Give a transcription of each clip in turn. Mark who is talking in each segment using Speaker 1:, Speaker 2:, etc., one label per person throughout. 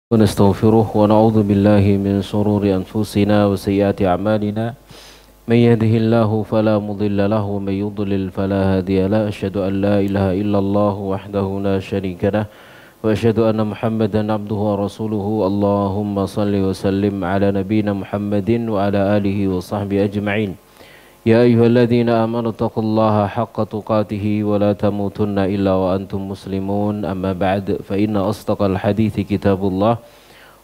Speaker 1: ونستغفره ونعوذ بالله من شرور أنفسنا وسيئات أعمالنا من يهده الله فلا مضل له ومن يضلل فلا هادي له أشهد أن لا إله إلا الله وحده لا شريك له وأشهد أن محمدا عبده ورسوله اللهم صل وسلم على نبينا محمد وعلى آله وصحبه أجمعين يا أيها الذين آمنوا اتقوا الله حق تقاته ولا تموتن إلا وأنتم مسلمون أما بعد فإن أصدق الحديث كتاب الله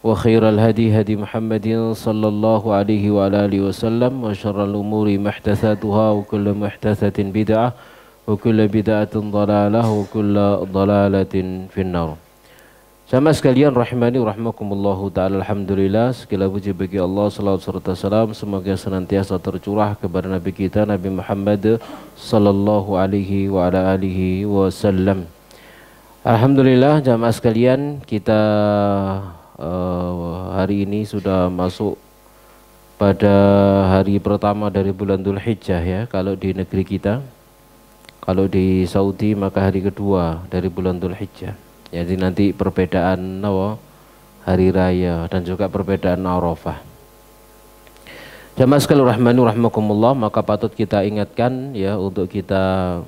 Speaker 1: وخير الهدي هدي محمد صلى الله عليه وعلى آله وسلم وشر الأمور محدثاتها وكل محدثة بدعة وكل بدعة ضلالة وكل ضلالة في النار. Sama sekalian rahimani rahmakumullahu ta'ala, alhamdulillah, segala puji bagi Allah, salawat serta salam semoga senantiasa tercurah kepada Nabi kita Nabi Muhammad sallallahu alaihi wa ala alihi wasallam. Alhamdulillah jamaah sekalian, kita hari ini sudah masuk pada hari pertama dari bulan Dzulhijjah ya, kalau di negeri kita. Kalau di Saudi maka hari kedua dari bulan Dzulhijjah. Jadi nanti perbedaan hari raya dan juga perbedaan Arafah. Jamaah sekalian rahmani rahmakumullah, maka patut kita ingatkan ya untuk kita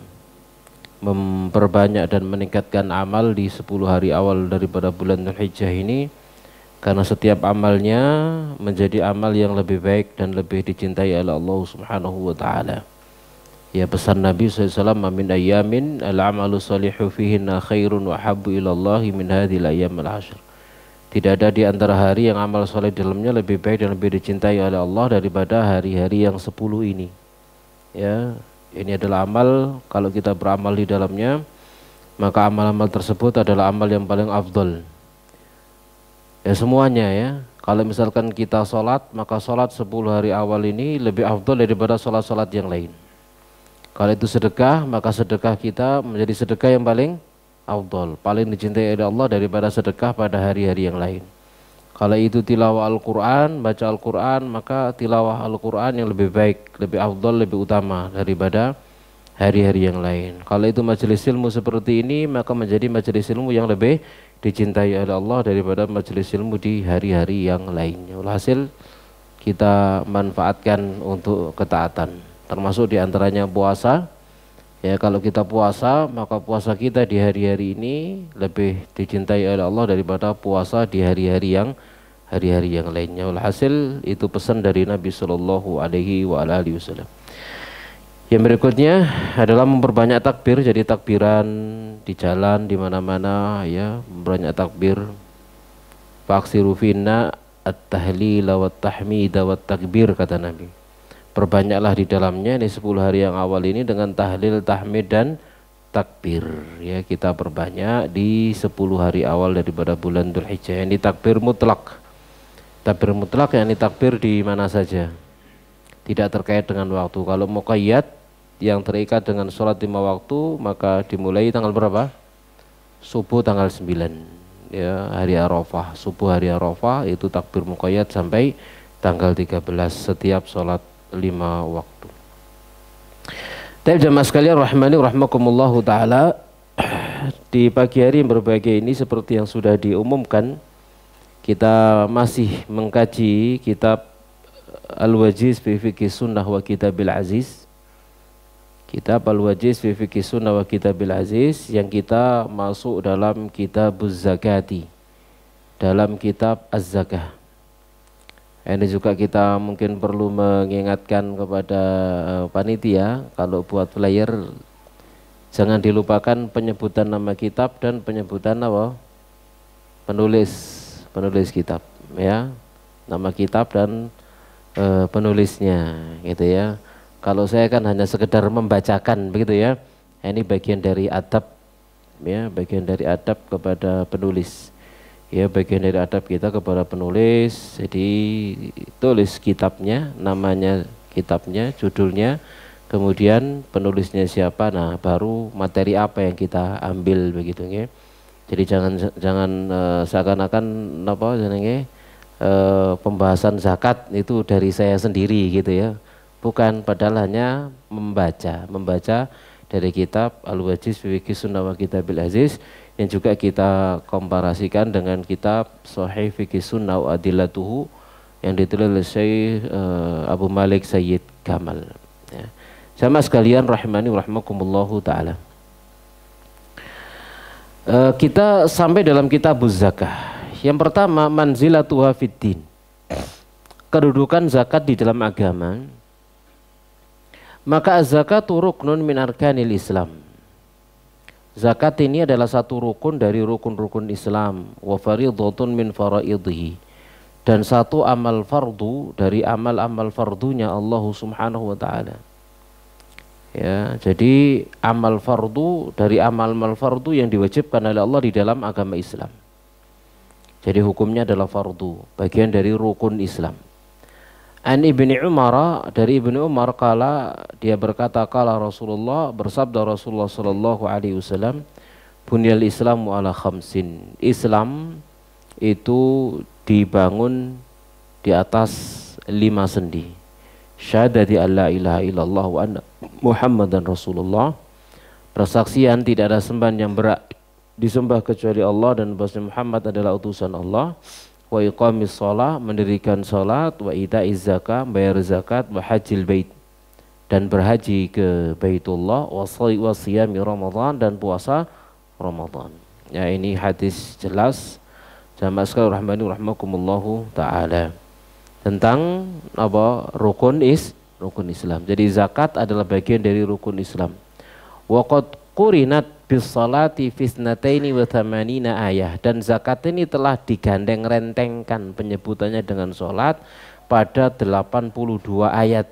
Speaker 1: memperbanyak dan meningkatkan amal di 10 hari awal daripada bulan Dzulhijjah ini, karena setiap amalnya menjadi amal yang lebih baik dan lebih dicintai oleh Allah Subhanahu wa taala. Ya, pesan Nabi SAW, min ayamin al-amalu salihu fihinna khairun wa habbu ilallahi min hadhil ayyam al-ashr. Tidak ada di antara hari yang amal soleh dalamnya lebih baik dan lebih dicintai oleh Allah daripada hari-hari yang 10 ini. Ya, ini adalah amal, kalau kita beramal di dalamnya, maka amal-amal tersebut adalah amal yang paling afdol. Ya semuanya ya. Kalau misalkan kita sholat, maka sholat 10 hari awal ini lebih afdol daripada sholat-sholat yang lain. Kalau itu sedekah, maka sedekah kita menjadi sedekah yang paling afdol, paling dicintai oleh Allah daripada sedekah pada hari-hari yang lain. Kalau itu tilawah Al-Quran, baca Al-Quran, maka tilawah Al-Quran yang lebih baik, lebih afdol, lebih utama daripada hari-hari yang lain. Kalau itu majelis ilmu seperti ini, maka menjadi majelis ilmu yang lebih dicintai oleh Allah daripada majelis ilmu di hari-hari yang lainnya. Alhasil kita manfaatkan untuk ketaatan. Termasuk diantaranya puasa. Ya, kalau kita puasa, maka puasa kita di hari-hari ini lebih dicintai oleh Allah daripada puasa di hari-hari yang lainnya. Alhasil itu pesan dari Nabi Shallallahu Alaihi Wasallam. Yang berikutnya adalah memperbanyak takbir. Jadi takbiran di jalan di mana-mana ya, memperbanyak takbir. Faksiru finna at-tahlila wat-tahmida wat-takbir, kata Nabi. Perbanyaklah di dalamnya ini 10 hari yang awal ini dengan tahlil, tahmid dan takbir. Ya, kita perbanyak di 10 hari awal daripada bulan Dzulhijjah. Ini takbir mutlak. Takbir mutlak yakni takbir di mana saja. Tidak terkait dengan waktu. Kalau muqayyad yang terikat dengan sholat 5 waktu, maka dimulai tanggal berapa? Subuh tanggal 9. Ya, hari Arafah. Subuh hari Arafah itu takbir muqayyad sampai tanggal 13 setiap sholat 5 waktu. Tapi jamaah sekalian rahmani rahmakumullahu ta'ala, di pagi hari yang berbahagia ini seperti yang sudah diumumkan, kita masih mengkaji kitab Al-Wajiz fi Fiqh Sunnah wa Kitabil Aziz. Kitab Al-Wajiz fi Fiqh Sunnah wa Kitabil Aziz yang kita masuk dalam kitab Az-Zakati, dalam kitab Az-Zakah. Ini juga kita mungkin perlu mengingatkan kepada panitia, kalau buat flyer jangan dilupakan penyebutan nama kitab dan penyebutan penulis kitab ya, nama kitab dan penulisnya gitu ya. Kalau saya kan hanya sekedar membacakan begitu ya. Ini bagian dari adab ya, bagian dari adab kepada penulis. Ya, bagian dari adab kita kepada penulis. Jadi tulis kitabnya, namanya kitabnya, judulnya, kemudian penulisnya siapa, nah baru materi apa yang kita ambil begitu ya. Jadi jangan seakan-akan pembahasan zakat itu dari saya sendiri gitu ya. Bukan, padahal hanya membaca dari kitab Al-Wajiz fi Fiqh Sunnah wa Kitabil Aziz yang juga kita komparasikan dengan kitab Sahih Fiqh Sunnah wa Adillatuhu yang ditulis oleh Syekh Abu Malik Sayyid Kamal. Ya. Sama sekalian rahimani rahimakumullahu taala. Kita sampai dalam kitab Zakah. Yang pertama manzilatuha fiddin. Kedudukan zakat di dalam agama. Maka az-zakatu ruknun min arkanil Islam. Zakat ini adalah satu rukun dari rukun-rukun Islam. Wa fariidhatun min faraidhihi. Dan satu amal fardu dari amal-amal fardunya Allah Subhanahu wa taala. Ya, jadi amal fardu dari amal-amal fardu yang diwajibkan oleh Allah di dalam agama Islam. Jadi hukumnya adalah fardu, bagian dari rukun Islam. An Ibni Umar, dari Ibni Umar kala dia berkata kala Rasulullah, bersabda Rasulullah sallallahu alaihi wasallam, bunyal Islamu ala khamsin. Islam itu dibangun di atas 5 sendi. Syahadati an la ilaha illallah wa anna Muhammadan Rasulullah. Persaksian tidak ada sembahan yang berhak disembah kecuali Allah dan bahwa Muhammad adalah utusan Allah. Wa iqamis shalah, mendirikan salat, wa ita'iz zakah, bayar zakat, wa hajjil bait, dan berhaji ke Baitullah, wa siyami Ramadan, dan puasa Ramadan. Ya, ini hadis jelas jamaah sekalian rahmani rahimakumullahu taala tentang apa rukun Islam. Jadi zakat adalah bagian dari rukun Islam. Wa qad qurinat bis salati fi ithnataini wa thamanina ayah, dan zakat ini telah digandeng rentengkan penyebutannya dengan salat pada 82 ayat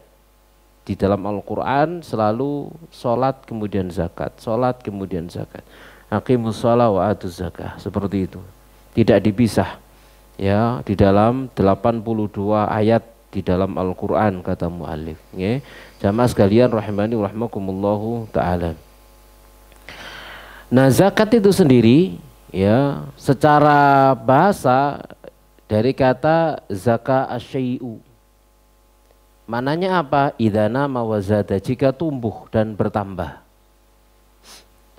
Speaker 1: di dalam Al-Qur'an, selalu salat kemudian zakat, salat kemudian zakat. Aqimus shalah wa atuz zakah, seperti itu. Tidak dipisah. Ya, di dalam 82 ayat di dalam Al-Qur'an kata muallif, nggih. Jamaah sekalian rahimani rahimakumullahu taala. Nah, zakat itu sendiri ya secara bahasa dari kata zaka asyai'u. Mananya apa? Idana mawazada, jika tumbuh dan bertambah.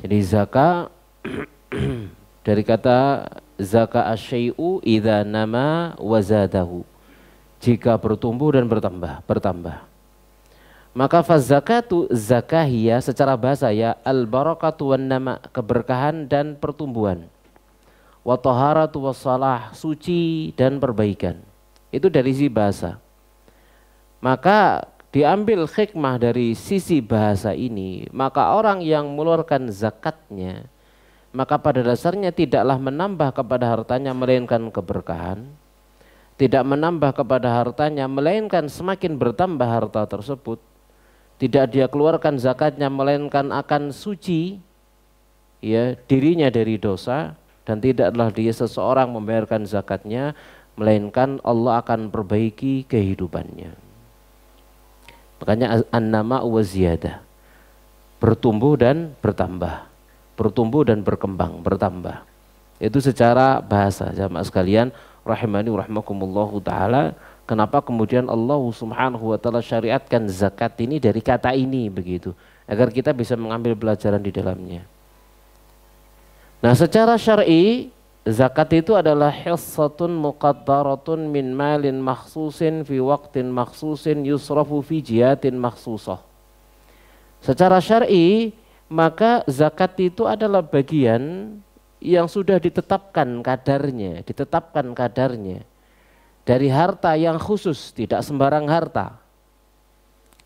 Speaker 1: Jadi zakat dari kata zaka asyai'u idza nama wazadahu, jika bertumbuh dan bertambah. Maka fazakatu zakahiyah secara bahasa ya al barakatu wan nama, keberkahan dan pertumbuhan. Wa taharatu wassalah, suci dan perbaikan. Itu dari sisi bahasa. Maka diambil hikmah dari sisi bahasa ini, maka orang yang mengeluarkan zakatnya, maka pada dasarnya tidaklah menambah kepada hartanya melainkan keberkahan, tidak menambah kepada hartanya melainkan semakin bertambah harta tersebut. Tidak dia keluarkan zakatnya melainkan akan suci ya dirinya dari dosa, dan tidaklah dia seseorang membayarkan zakatnya melainkan Allah akan perbaiki kehidupannya. Makanya an-nama wa ziyadah, bertumbuh dan bertambah, bertumbuh dan berkembang, bertambah. Itu secara bahasa jamaah sekalian rahimani rahimakumullahu taala. Kenapa kemudian Allah Subhanahu wa taala syariatkan zakat ini dari kata ini begitu, agar kita bisa mengambil pelajaran di dalamnya. Nah, secara syar'i zakat itu adalah hissatun muqaddaratun min malin makhsusin fi waqtin makhsusin yusrafu fi jihatin makhsusah. Secara syar'i maka zakat itu adalah bagian yang sudah ditetapkan kadarnya dari harta yang khusus, tidak sembarang harta.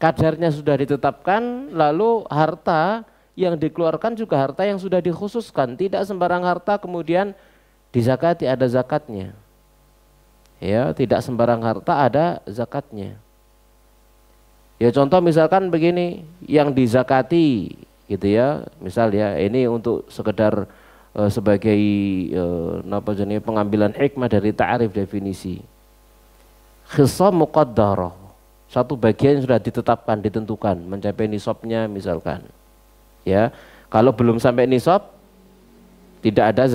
Speaker 1: Kadarnya sudah ditetapkan, lalu harta yang dikeluarkan juga harta yang sudah dikhususkan, tidak sembarang harta kemudian dizakati, ada zakatnya. Ya, tidak sembarang harta ada zakatnya. Ya, contoh misalkan begini, yang dizakati gitu ya, misal ya, ini untuk sekedar sebagai pengambilan hikmah dari ta'arif definisi. Khissah muqaddarah, satu bagian yang sudah ditetapkan, ditentukan, mencapai nisabnya misalkan. Ya, kalau belum sampai nisab tidak ada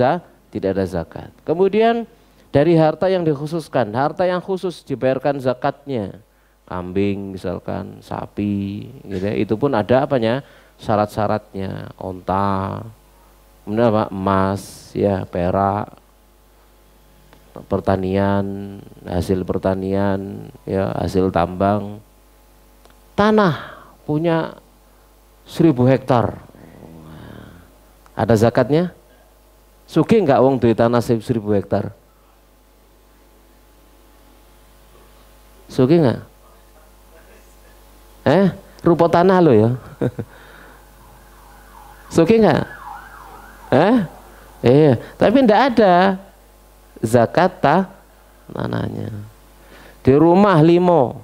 Speaker 1: zakat. Kemudian dari harta yang dikhususkan, harta yang khusus dibayarkan zakatnya, kambing misalkan, sapi, gitu ya, itu pun ada apanya? syarat-syaratnya, onta, kemudian apa? Emas, ya, perak, pertanian, hasil pertanian, ya, hasil tambang, tanah punya 1000 hektar, ada zakatnya? Sugih nggak wong duwe tanah 1000 hektar? Sugih nggak? Rupa tanah lo ya. Sugih nggak? Iya, tapi ndak ada zakat tanahnya. Di rumah 5,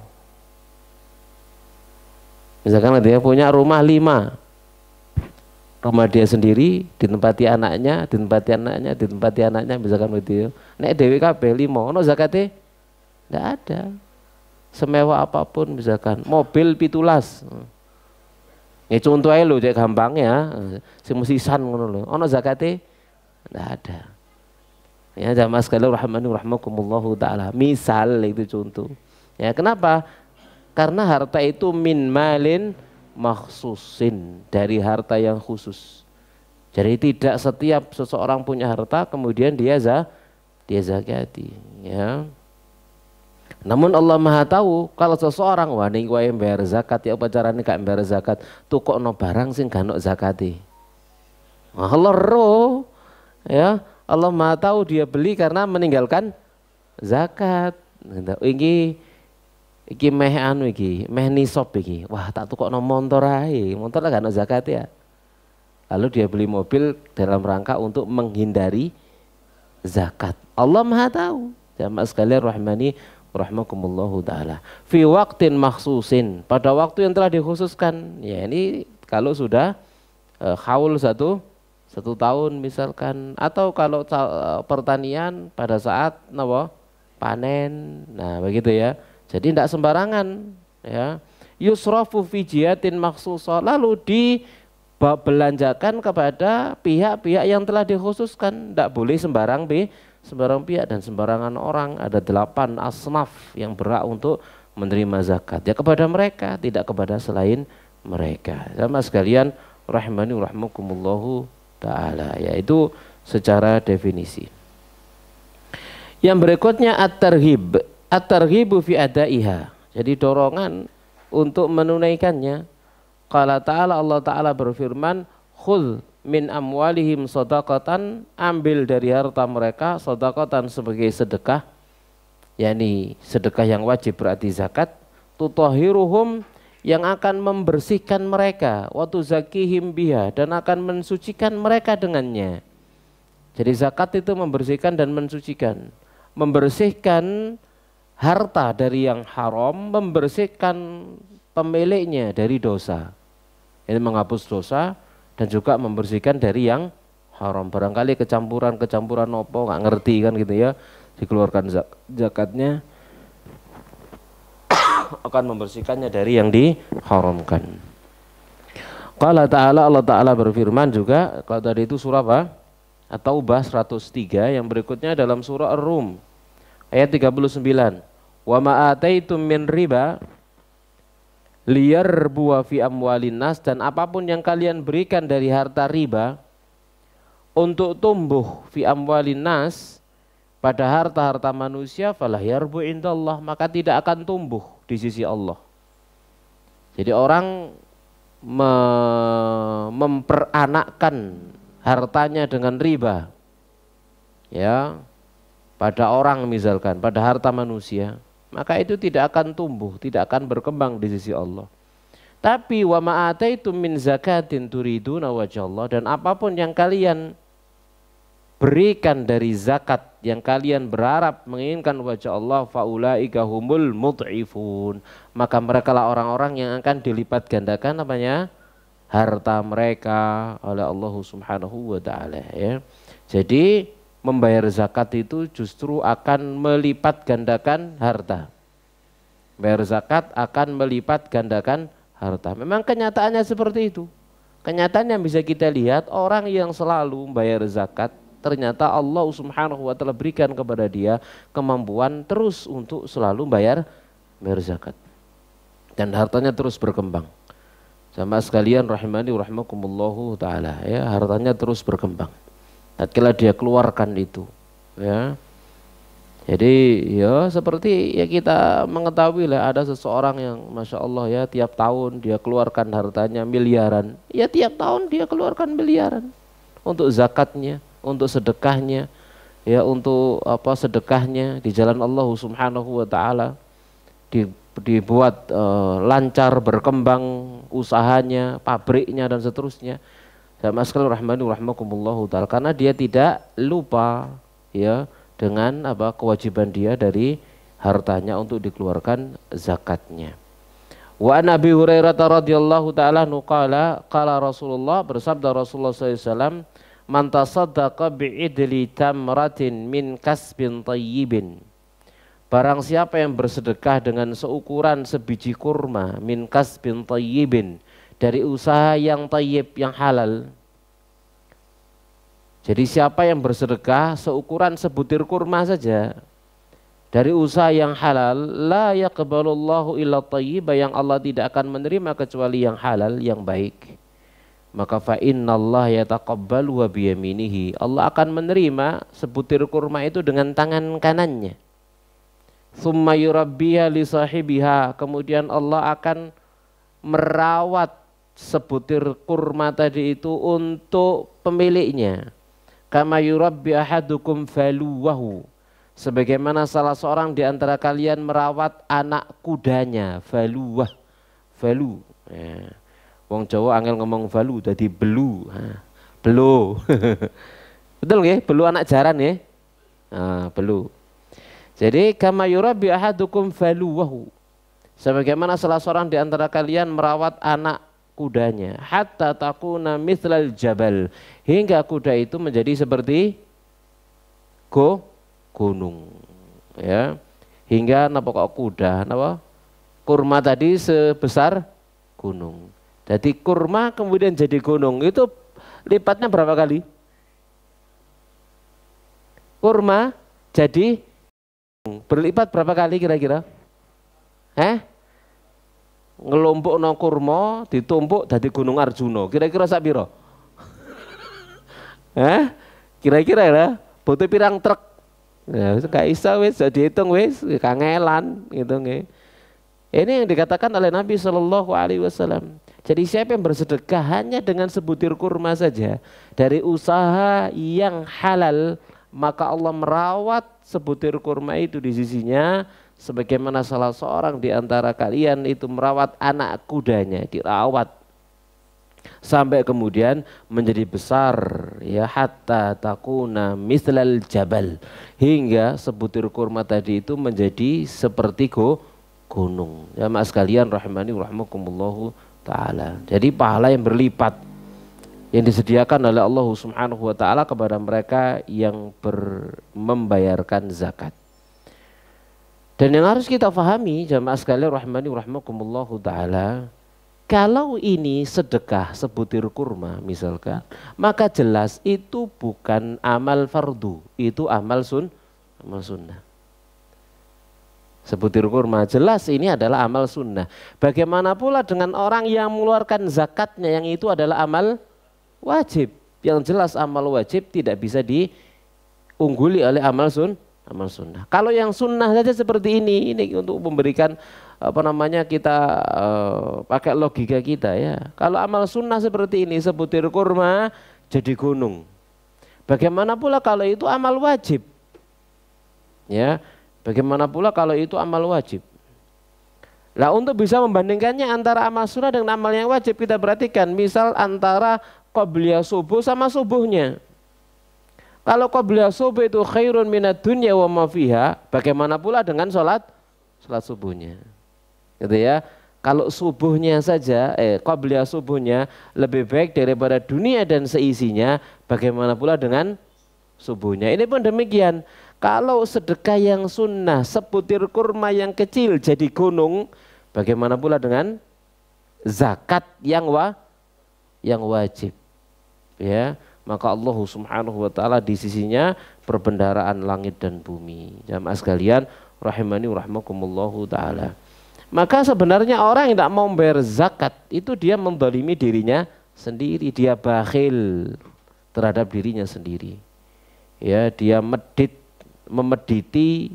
Speaker 1: misalkan dia punya rumah 5, rumah dia sendiri, ditempati anaknya, misalkan begitu. Nek dhewe kabeh 5, ono zakate? Ndak ada. Semewah apapun, misalkan mobil 17. Ya contoh aja lho, cek gampang ya. Sing musisan ngono lho. Ono zakate? Ndak ada. Ya jamaah sekalian rahimani rahimakumullahu taala. Misal itu contoh. Ya kenapa? Karena harta itu min malin makhsusin, dari harta yang khusus. Jadi tidak setiap seseorang punya harta kemudian dia zakati, ya. Namun Allah Maha tahu kalau seseorang wah ning kowe bayar zakat ya apa carane gak bayar zakat, tukokno barang sing gak ono zakate. Allah roh, ya. Allah Maha tahu dia beli karena meninggalkan zakat. Iki meh anu iki, meh nisab iki. Wah, tak tukokno montor ae. Montor gak ono zakat ya. Lalu dia beli mobil dalam rangka untuk menghindari zakat. Allah Maha tahu. Jamaah sekalian rahimani rahimakumullahu taala. Fi waqtin makhsusin, pada waktu yang telah dikhususkan. Ya, ini kalau sudah haul satu tahun misalkan, atau kalau pertanian pada saat panen. Nah, begitu ya. Jadi tidak sembarangan, ya. Yusrafu fi jihatin makhsusah, lalu dibelanjakan kepada pihak-pihak yang telah dikhususkan. Tidak boleh sembarang pihak dan sembarangan orang. Ada 8 asnaf yang berhak untuk menerima zakat. Ya kepada mereka, tidak kepada selain mereka. Sama sekalian rahimani rahimakumullahu ta'ala. Yaitu secara definisi. Yang berikutnya at-targhib. At-targhibu fi adaiha. Jadi dorongan untuk menunaikannya. Qala ta'ala, Allah Ta'ala berfirman, khudh min amwalihim shadaqatan, ambil dari harta mereka shadaqatan sebagai sedekah, yakni sedekah yang wajib berarti zakat, tutahhiruhum, yang akan membersihkan mereka, wa tuzakihim biha, dan akan mensucikan mereka dengannya. Jadi zakat itu membersihkan dan mensucikan. Membersihkan harta dari yang haram, membersihkan pemiliknya dari dosa. Ini menghapus dosa dan juga membersihkan dari yang haram. Barangkali kecampuran opo nggak ngerti kan gitu ya, dikeluarkan zakatnya akan membersihkannya dari yang diharamkan. Qala ta'ala, Allah Ta'ala berfirman juga, kalau tadi itu surah apa? At-Taubah 103, yang berikutnya dalam surah Ar-Rum ayat 39. Wa ma ataitum min riba liyarbu fi amwalin nas, dan apapun yang kalian berikan dari harta riba untuk tumbuh fi amwalin nas, pada harta-harta manusia, falah yarbu indallah, maka tidak akan tumbuh di sisi Allah. Jadi orang memperanakkan hartanya dengan riba, ya, pada orang misalkan, pada harta manusia, maka itu tidak akan tumbuh, tidak akan berkembang di sisi Allah. Tapi wa ma ataitum min zakatin turiduna wajhallah, dan apapun yang kalian berikan dari zakat yang kalian berharap menginginkan wajah Allah, faulaika humul mud'ifun, maka mereka lah orang-orang yang akan dilipat gandakan apanya? Harta mereka oleh Allah Subhanahu wa taala, ya. Jadi membayar zakat itu justru akan melipat gandakan harta. Bayar zakat akan melipat gandakan harta. Memang kenyataannya seperti itu. Kenyataan yang bisa kita lihat, orang yang selalu membayar zakat, ternyata Allah Subhanahu wa taala berikan kepada dia kemampuan terus untuk selalu bayar zakat. Dan hartanya terus berkembang. Sama sekalian rahimani rahimakumullahu taala, ya, hartanya terus berkembang. Tatkala dia keluarkan itu, ya. Jadi ya seperti ya kita mengetahui lah, ada seseorang yang masya Allah ya tiap tahun dia keluarkan hartanya miliaran, ya tiap tahun dia keluarkan miliaran untuk zakatnya, untuk sedekahnya, ya untuk apa sedekahnya di jalan Allah Subhanahu wa taala, dibuat lancar berkembang usahanya, pabriknya dan seterusnya. Sama sekali rahmani rahmakumullahu taala, karena dia tidak lupa ya dengan apa kewajiban dia dari hartanya untuk dikeluarkan zakatnya. Wa Nabi Hurairah radhiyallahu taala qala qala Rasulullah, bersabda Rasulullah sallallahu alaihi wasallam, man tasaddaqa bi'idli tamratin min kasbin tayyibin, barang siapa yang bersedekah dengan seukuran sebiji kurma, min kasbin tayyibin, dari usaha yang tayyib, yang halal. Jadi siapa yang bersedekah seukuran sebutir kurma saja dari usaha yang halal, la yaqbalullahu illa thayyibah, yang Allah tidak akan menerima kecuali yang halal, yang baik. Maka fa innallaha yataqabbalu wa biyaminihi, Allah akan menerima sebutir kurma itu dengan tangan kanannya. Tsumma yurabbiha li sahibiha, kemudian Allah akan merawat sebutir kurma tadi itu untuk pemiliknya. Kama yurabbi ahadukum faluwahu, sebagaimana salah seorang di antara kalian merawat anak kudanya. Faluwah, falu ya. Wong Jawa angel ngomong falu jadi belu, belu. Betul nggih? Belu anak jaran ya, belu. Jadi kama yurabbi ahadukum faluwahu, sebagaimana salah seorang di antara kalian merawat anak kudanya, hatta takuna mithlal jabal, hingga kuda itu menjadi seperti gunung, ya, hingga napa kok kuda, napa kurma tadi sebesar gunung. Jadi kurma kemudian jadi gunung, itu lipatnya berapa kali? Kurma jadi berlipat berapa kali kira-kira? Ngelompok no kurma ditumpuk dari Gunung Arjuna, kira-kira sak piro? Kira-kira ya butuh pirang truk. Ya gak isa wis jadi hitung wis kangelan gitu nggih. Ini yang dikatakan oleh Nabi Shallallahu alaihi wasallam. Jadi siapa yang bersedekah hanya dengan sebutir kurma saja dari usaha yang halal, maka Allah merawat sebutir kurma itu di sisinya, sebagaimana salah seorang di antara kalian itu merawat anak kudanya, dirawat sampai kemudian menjadi besar, ya, hatta takuna mithlal jabal, hingga sebutir kurma tadi itu menjadi seperti gunung. Ya mas sekalian rahimani rahimakumullahu taala. Jadi pahala yang berlipat yang disediakan oleh Allah Subhanahu wa taala kepada mereka yang membayarkan zakat. Dan yang harus kita fahami jamaah sekalian rahimani rahimakumullahu taala, kalau ini sedekah sebutir kurma misalkan, maka jelas itu bukan amal fardu, itu amal sunnah. Sebutir kurma jelas ini adalah amal sunnah. Bagaimana pula dengan orang yang mengeluarkan zakatnya, yang itu adalah amal wajib. Yang jelas amal wajib tidak bisa diungguli oleh amal sunnah. Kalau yang sunnah saja seperti ini untuk memberikan kita pakai logika kita ya. Kalau amal sunnah seperti ini, sebutir kurma jadi gunung. Bagaimana pula kalau itu amal wajib? Ya. Bagaimana pula kalau itu amal wajib? Nah, untuk bisa membandingkannya antara amal sunnah dengan amal yang wajib, kita perhatikan misal antara qobliyah subuh sama subuhnya. Kalau qobliyah subuh itu khairun minad dunya wa ma fiha, bagaimana pula dengan salat subuhnya? Gitu ya. Kalau subuhnya saja, qobliyah subuhnya lebih baik daripada dunia dan seisinya, bagaimana pula dengan subuhnya? Ini pun demikian. Kalau sedekah yang sunnah, sebutir kurma yang kecil jadi gunung, bagaimana pula dengan zakat yang wajib? Ya, maka Allah Subhanahu wa taala di sisinya perbendaharaan langit dan bumi. Jamaah sekalian rahimani rahimakumullahu taala. Maka sebenarnya orang yang tidak mau bayar zakat itu dia mendolimi dirinya sendiri, dia bakhil terhadap dirinya sendiri. Ya, dia memediti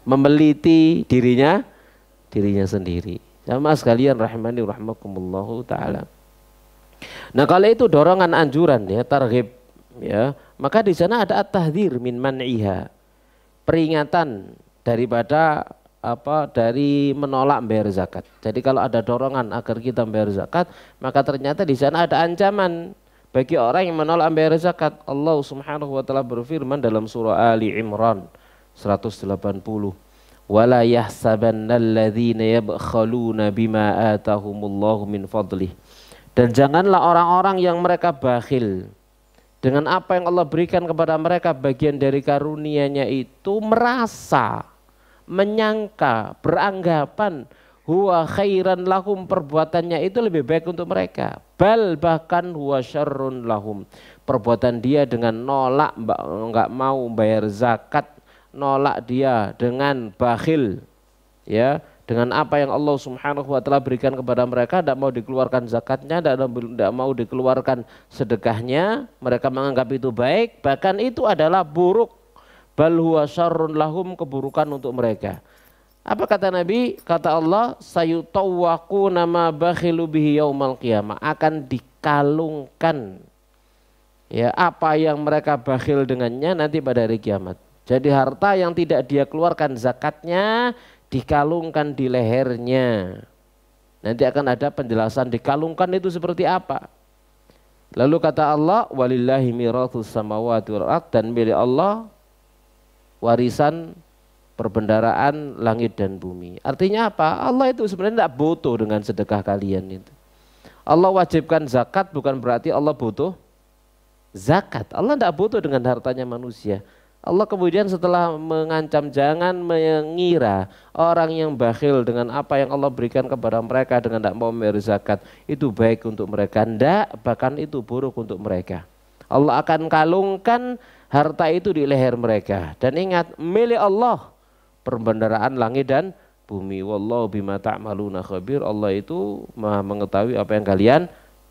Speaker 1: memeliti dirinya sendiri. Sama sekalian rahimani rahmakumullahu taala. Nah, kalau itu dorongan anjuran ya, targhib ya, maka di sana ada at-tahdzir min man'iha. Peringatan daripada dari menolak membayar zakat. Jadi kalau ada dorongan agar kita membayar zakat, maka ternyata di sana ada ancaman bagi orang yang menolak membayar zakat. Allah Subhanahu wa taala berfirman dalam surah Ali Imran 180. Wala yahsabannalladzina yabkhaluna bima atahumullahu min fadlih. Dan janganlah orang-orang yang mereka bakhil dengan apa yang Allah berikan kepada mereka bagian dari karunia-Nya itu merasa, menyangka, beranggapan huwa khairan lahum, perbuatannya itu lebih baik untuk mereka. Bal bahkan huwa syarrun lahum, perbuatan dia dengan nolak enggak mau bayar zakat, nolak dia dengan bakhil ya, dengan apa yang Allah Subhanahu wa taala berikan kepada mereka, tidak mau dikeluarkan zakatnya, tidak mau dikeluarkan sedekahnya, mereka menganggap itu baik, bahkan itu adalah buruk. Bal huwa syarrun lahum, keburukan untuk mereka. Apa kata Nabi? Kata Allah, sayutawwaquna ma bakhilu bihi yaumal qiyamah, akan dikalungkan ya apa yang mereka bakhil dengannya nanti pada hari kiamat. Jadi harta yang tidak dia keluarkan zakatnya dikalungkan di lehernya. Nanti akan ada penjelasan dikalungkan itu seperti apa. Lalu kata Allah, walillahi mirathus samawati wal ardh, dan milik Allah warisan perbendaraan langit dan bumi. Artinya apa? Allah itu sebenarnya tidak butuh dengan sedekah kalian itu. Allah wajibkan zakat bukan berarti Allah butuh zakat. Allah tidak butuh dengan hartanya manusia. Allah kemudian setelah mengancam jangan mengira orang yang bakhil dengan apa yang Allah berikan kepada mereka dengan tidak mau membayar zakat itu baik untuk mereka. Tidak, bahkan itu buruk untuk mereka. Allah akan kalungkan harta itu di leher mereka. Dan ingat, milik Allah perbendaraan langit dan bumi. Wallahu bima ta'maluna khabir. Allah itu Maha mengetahui apa yang kalian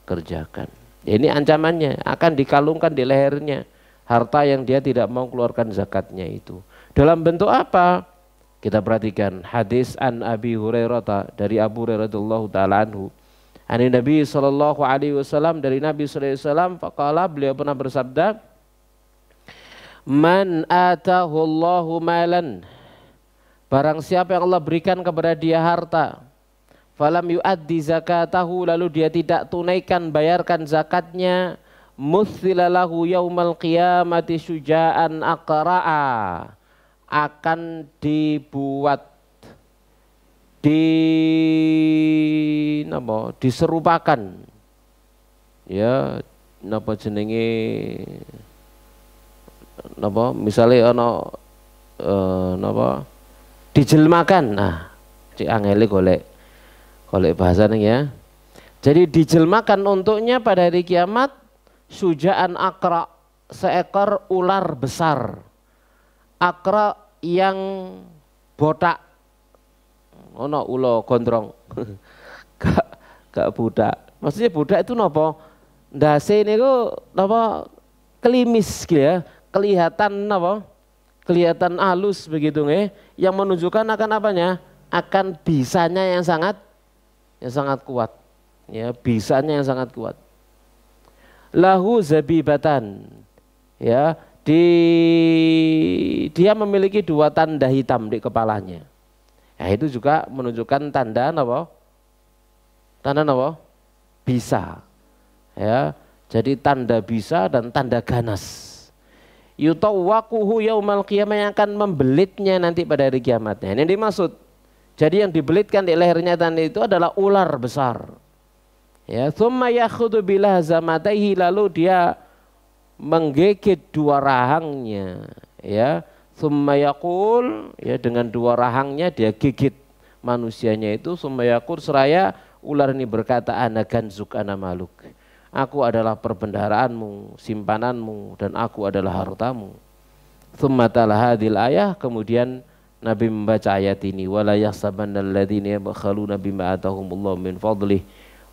Speaker 1: kerjakan. Ini ancamannya, akan dikalungkan di lehernya harta yang dia tidak mau keluarkan zakatnya itu. Dalam bentuk apa? Kita perhatikan hadis an Abi Hurairah, dari Abu Hurairah radhiyallahu taala anhu. Ani Nabi sallallahu alaihi wasallam, dari Nabi sallallahu alaihi wasallam, faqala, beliau pernah bersabda, man atahu Allahu malan, barang siapa yang Allah berikan kepada dia harta, falam yuaddi zakatahu, lalu dia tidak tunaikan bayarkan zakatnya, mutsilalahu yaumal qiyamati syuja'an aqra'a, akan dibuat diserupakan ya napa jenenge napa misalnya ana napa dijelmakan. Nah, cik angele golek bahasane ya. Jadi dijelmakan untuknya pada hari kiamat syuja'an akra, seekor ular besar. Akra yang botak. Ono ulo gondrong. Gak budak. Maksudnya budak itu napa? Ndase niku napa klimis gitu ya. Kelihatan napa? Kelihatan halus begitu nggih, yang menunjukkan akan apanya? Akan bisanya yang sangat kuat. Ya, bisanya yang sangat kuat. Lahu zabibatan, ya, dia memiliki 2 tanda hitam di kepalanya. Ya, itu juga menunjukkan tanda apa? Tanda apa? Bisa. Ya, jadi tanda bisa dan tanda ganas. Yutawwaquhu yaumal qiyamah, yang akan membelitnya nanti pada hari kiamat. Nah, ini dimaksud. Jadi yang dibelitkan di lehernya tanda itu adalah ular besar. Ya, thumma yakhudhu bilahzamataihi, lalu dia menggigit 2 rahangnya, ya. Thumma yaqul, ya, dengan 2 rahangnya dia gigit manusianya itu. Thumma yaqul, seraya ular ini berkata, ana ganzuk ana maluk, aku adalah perbendaharaanmu, simpananmu, dan aku adalah hartamu. Thumma tala hadhil ayah, kemudian Nabi membaca ayat ini, wala yahsabanna alladziina yabkhaluna bima atahumullahu min fadlihi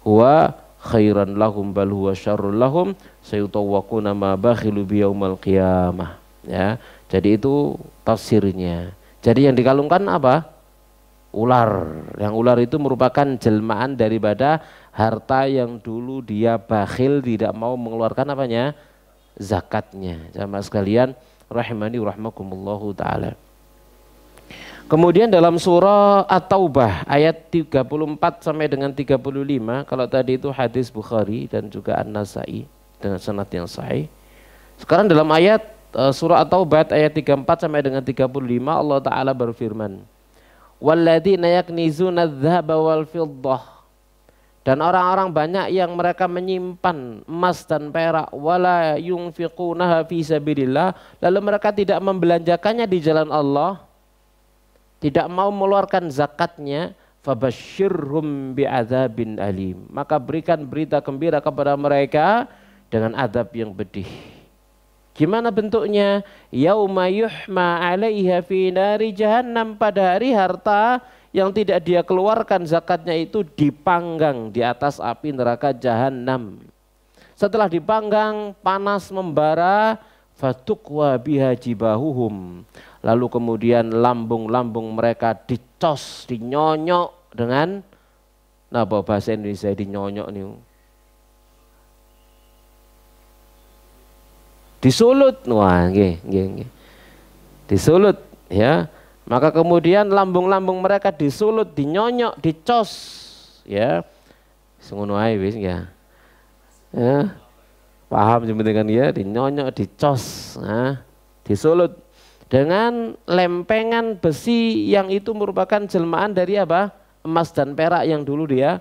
Speaker 1: huwa khairan lahum bal huwa syarrul lahum sayutawwaquna ma bakhilu bi yaumal qiyamah. Ya, jadi itu tafsirnya. Jadi yang dikalungkan apa? Ular. Yang ular itu merupakan jelmaan daripada harta yang dulu dia bakhil, tidak mau mengeluarkan apanya? Zakatnya. Jamaah sekalian rahimani rahmakumullahu taala. Kemudian dalam surah At-Taubah ayat 34 sampai dengan 35, kalau tadi itu hadis Bukhari dan juga An-Nasai dengan sanad yang sahih. Sekarang dalam ayat surah At-Taubah ayat 34 sampai dengan 35 Allah taala berfirman, "Walladzina yaknizuna adz-dzahaba wal fiddah." Dan orang-orang banyak yang mereka menyimpan emas dan perak, wala yunfiqunaha fi sabilillah, lalu mereka tidak membelanjakannya di jalan Allah, tidak mau mengeluarkan zakatnya, fabasyirhum bi'adzabin alim, maka berikan berita gembira kepada mereka dengan azab yang pedih. Gimana bentuknya? Yauma yuhma 'alaiha fi nari jahannam, pada hari harta yang tidak dia keluarkan zakatnya itu dipanggang di atas api neraka jahanam. Setelah dipanggang panas membara, fatukwa biha jibahuhum, lalu kemudian lambung-lambung mereka dicos, dinyonyok dengan apa bahasa Indonesia dinyonyok nih? Disulut. Wah, nggih. Disulut ya. Maka kemudian lambung-lambung mereka disulut, dinyonyok, dicos ya. Ngono ae wis ya. Ya. Paham dengan ya, dinyonyok, dicos, nah, disulut dengan lempengan besi yang itu merupakan jelmaan dari apa? Emas dan perak yang dulu dia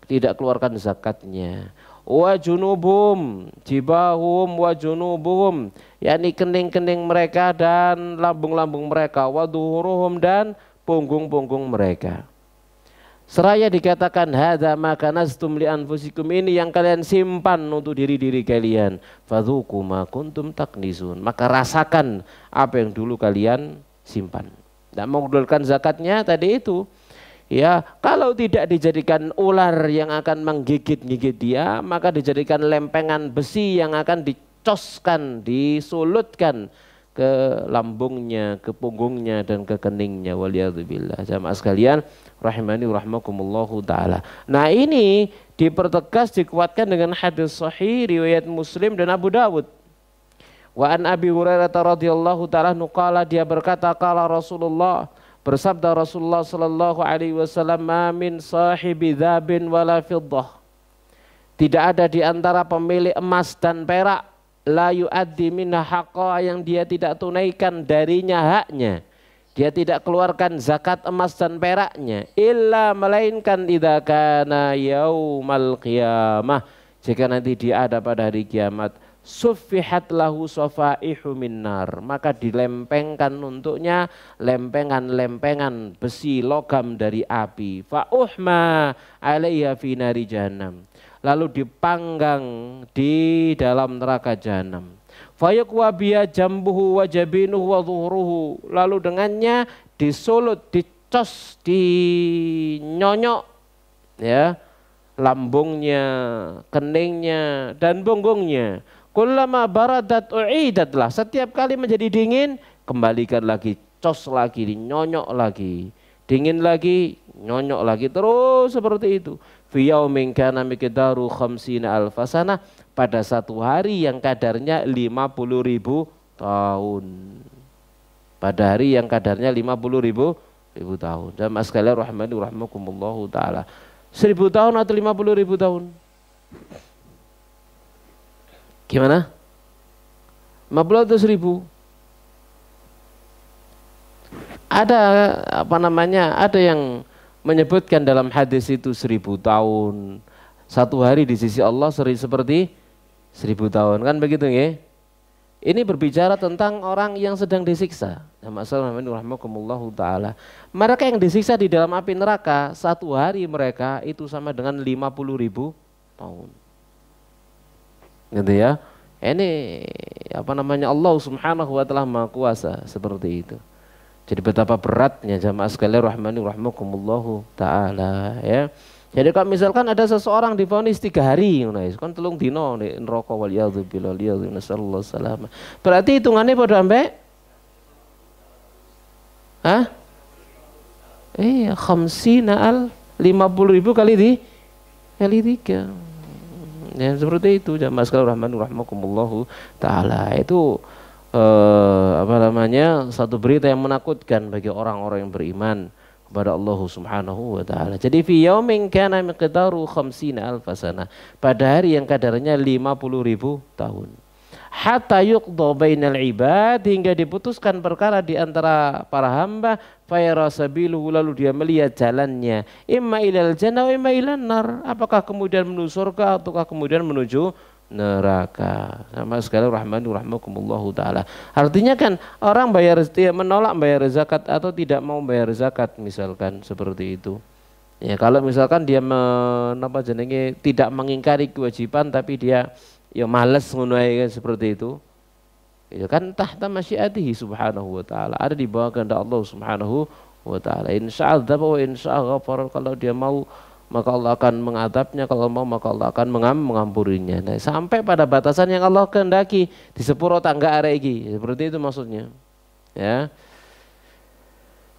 Speaker 1: tidak keluarkan zakatnya. Wa junubum jibahum wa junubuhum, yakni kening-kening mereka dan lambung-lambung mereka, wa duhuruhum dan punggung-punggung mereka. Seraya dikatakan hadza ma kanaztum li anfusikum, ini yang kalian simpan untuk diri-diri kalian. Fadzuqu ma kuntum taknizun, maka rasakan apa yang dulu kalian simpan. Tidak mau mengeluarkan zakatnya tadi itu. Ya, kalau tidak dijadikan ular yang akan menggigit-gigit dia, maka dijadikan lempengan besi yang akan dicoskan, disulutkan ke lambungnya, ke punggungnya dan ke keningnya. Waliyadzubillah. Jamaah sekalian rahimani rahmakumullahu taala. Nah, ini dipertegas, dikuatkan dengan hadis sahih riwayat Muslim dan Abu Dawud. Wa an Abi Hurairah radhiyallahu taala qala, dia berkata, qala Rasulullah, bersabda Rasulullah sallallahu alaihi wasallam, ma min sahibi dzabin wala fiddah, tidak ada di antara pemilik emas dan perak, la yuaddi minha haqqa, yang dia tidak tunaikan darinya haknya, dia tidak keluarkan zakat emas dan peraknya, illa melainkan idza kana yaumal qiyamah, jika nanti dia ada pada hari kiamat, suffihat lahu safaihu minnar, maka dilempengkan untuknya lempengan-lempengan besi logam dari api, fa uhma alaiha fi nari jahannam, lalu dipanggang di dalam neraka jahanam. Fayaqwa biya jambuhu wa jabinuhu wa zuhuruhu, lalu dengannya disulut, dicos, dinyonyok ya, lambungnya, keningnya dan punggungnya. Kullama baradat u'idatlah, setiap kali menjadi dingin kembalikan lagi, cos lagi, dinyonyok lagi, dingin lagi, nyonyok lagi, terus seperti itu. Fi yaumin kana miqdaru 50.000 sanah, pada satu hari yang kadarnya 50.000 tahun. Pada hari yang kadarnya 50.000 tahun. Dan mas sekalian rahmani rahmakumullahu taala. 1000 tahun atau 50.000 tahun? Gimana? 50 atau 1000? Ada apa namanya? Ada yang menyebutkan dalam hadis itu 1000 tahun. Satu hari di sisi Allah seperti 1000 tahun, kan begitu ya? Ini berbicara tentang orang yang sedang disiksa. Rahmakumullahu taala. Mereka yang disiksa di dalam api neraka, satu hari mereka itu sama dengan 50.000 tahun. Gitu ya. Ini apa namanya, Allah Subhanahu wa taala Maha Kuasa seperti itu. Jadi betapa beratnya jamaah sekalian rahmani rahimakumullahu taala ya. Jadi kalau misalkan ada seseorang divonis 3 hari kan telung dino nek neraka wal yadzubillah nasallallahu salamah. Berarti hitungannya pada sampai iya 50.000 kali 3. Ya seperti itu jamaah sekalian rahmani rahimakumullahu taala. Itu satu berita yang menakutkan bagi orang-orang yang beriman kepada Allah Subhanahu wa taala. Jadi fi yaumin kana miqdaru 50.000 sana. Pada hari yang kadarnya 50.000 tahun. Hatta yuqda bainal ibad, hingga diputuskan perkara di antara para hamba, fayara sabiluhu, lalu dia melihat jalannya, imma ilal jannah wa imma ilan nar, apakah kemudian menuju surga ataukah kemudian menuju neraka. Sama sekali rahmani rahmakumullahu taala. Artinya kan orang menolak bayar zakat atau tidak mau bayar zakat misalkan seperti itu. Ya kalau misalkan dia tidak mengingkari kewajiban tapi dia ya males ngono kan seperti itu. Ya kan tahta masyiatihi subhanahu wa taala. Ada di bawah kehendak Allah subhanahu wa taala. Insyaallah wa insyaallah kalau dia mau maka Allah akan mengadabnya, kalau mau maka Allah akan mengampurinya. Nah, sampai pada batasan yang Allah kehendaki di sepuro tangga areki. Seperti itu maksudnya. Ya.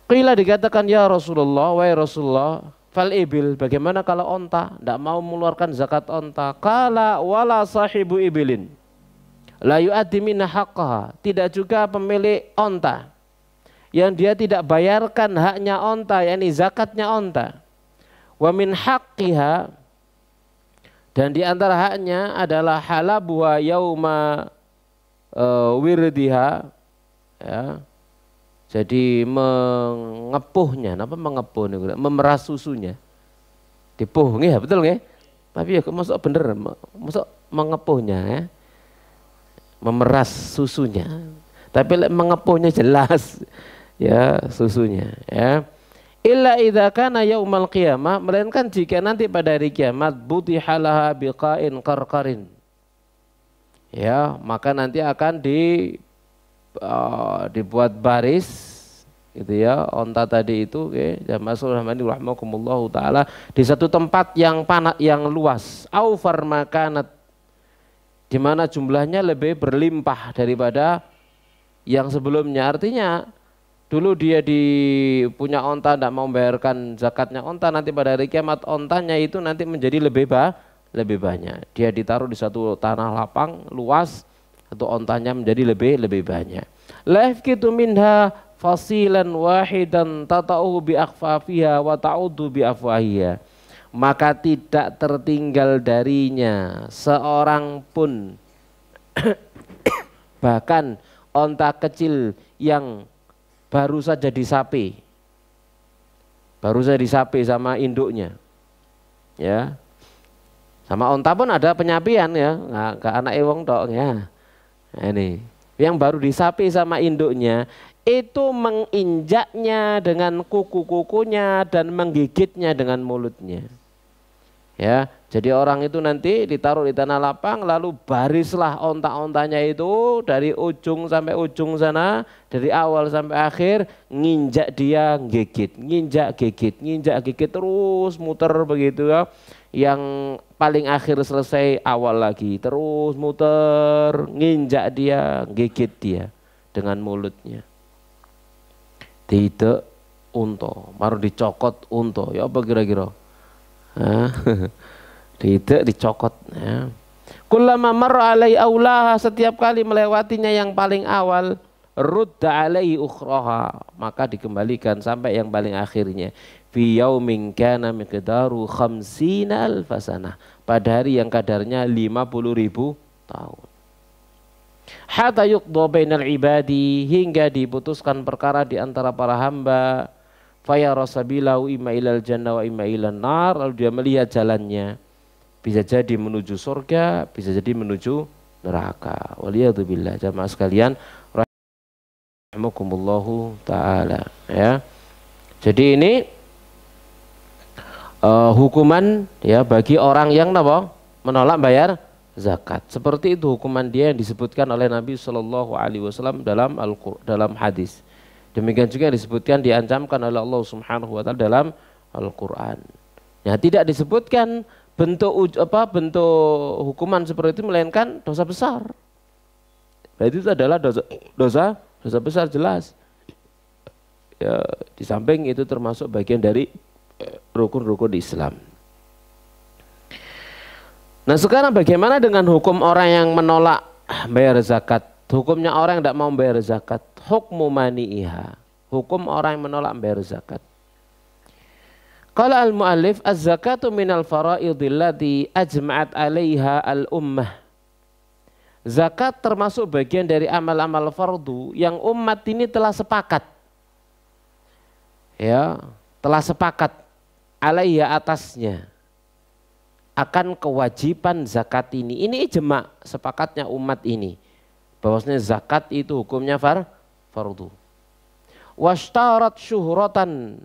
Speaker 1: Qila dikatakan ya Rasulullah, wahai Rasulullah, fal ibil, bagaimana kalau onta? Tidak mau mengeluarkan zakat onta. Qala wala sahibu ibilin la yu'addi minha haqqaha. Tidak juga pemilik onta yang dia tidak bayarkan haknya onta, yakni zakatnya onta. Wa min haqqiha, dan di antara haknya adalah halabuha yauma wirdiha, ya. Jadi mengepuhnya, memeras susunya. Dipuh nggih, ya, betul nggih? Tapi ya masuk bener, masuk mengepuhnya ya. Memeras susunya. Tapi mengepuhnya jelas ya susunya, ya. Illa idza kana yaumal qiyamah, melainkan jika nanti pada hari kiamat butihalaha biqain qarqarin. Ya, maka nanti akan dibuat baris gitu ya, onta tadi itu jamaah rahmani rahimakumullahu taala di satu tempat yang panas yang luas, au farmakanat, di mana jumlahnya lebih berlimpah daripada yang sebelumnya. Artinya dulu dia punya onta, tidak mau membayarkan zakatnya onta, nanti pada hari kiamat ontanya itu nanti menjadi lebih banyak. Dia ditaruh di satu tanah lapang luas, atau ontanya menjadi lebih banyak. La yafkitu minha fasilan wahidan tata'uhu bi akhfafiha wa ta'udu bi afwahiha. Maka tidak tertinggal darinya seorang pun bahkan onta kecil yang baru saja disapi sama induknya, ya. Sama onta pun ada penyapian ya, nggak anak ewong tok ya. Nah, ini yang baru disapi sama induknya itu menginjaknya dengan kuku-kukunya dan menggigitnya dengan mulutnya. Ya, jadi orang itu nanti ditaruh di tanah lapang, lalu barislah onta-ontanya itu dari ujung sampai ujung sana, dari awal sampai akhir, nginjak dia gigit, nginjak gigit terus muter begitu ya. Yang paling akhir selesai awal lagi, terus muter, nginjak dia, gigit dia dengan mulutnya. Tidak unta, baru dicokot unta, ya apa kira-kira? Tidak dicokot ya. Kullama marra alai aulaha, setiap kali melewatinya yang paling awal, rudda alai ukhraha, maka dikembalikan sampai yang paling akhirnya. Fi yaumin kana miqdaru 50.000 sanah, pada hari yang kadarnya 50.000 tahun. Hatta yuqda bainal ibadi, hingga diputuskan perkara di antara para hamba. Fayara sabilahu imma ilal jannah wa imma ilan nar, lalu dia melihat jalannya, bisa jadi menuju surga, bisa jadi menuju neraka. Waliyadzubillah. Jamaah sekalian rahimakumullahu taala ya. Jadi ini hukuman ya bagi orang yang menolak bayar zakat. Seperti itu hukuman dia yang disebutkan oleh Nabi SAW dalam hadis. Demikian juga disebutkan diancamkan oleh Allah Subhanahu wa taala dalam Al-Qur'an. Ya, tidak disebutkan bentuk hukuman seperti itu melainkan dosa besar. Berarti itu adalah dosa besar jelas. Ya, di samping itu termasuk bagian dari rukun-rukun Islam. Nah, sekarang bagaimana dengan hukum orang yang menolak bayar zakat? Hukumnya orang yang tidak mau bayar zakat. Hukmu mani'iha. Hukum orang yang menolak bayar zakat. Qala al-mu'allif az-zakatu minal fara'idil lati ajma'at 'alaiha al-ummah. Zakat termasuk bagian dari amal-amal fardu yang umat ini telah sepakat. Ya, telah sepakat 'alaiha atasnya akan kewajiban zakat ini. Ini ijma' sepakatnya umat ini. Bahwasanya zakat itu hukumnya fardu. Washtarat syuhratan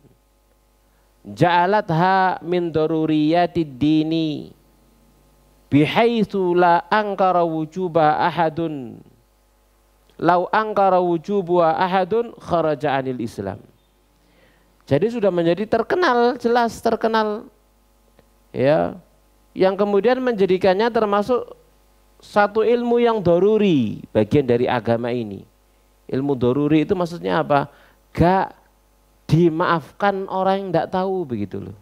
Speaker 1: ja'alatha min daruriyatid dini bihaitsu la angkara wujuba ahadun lau angkara wujuba ahadun kharaja anil Islam. Jadi sudah menjadi terkenal, jelas terkenal, ya, yang kemudian menjadikannya termasuk satu ilmu yang daruri, bagian dari agama ini. Ilmu daruri itu maksudnya apa? Gak dimaafkan orang yang tidak tahu, begitu loh.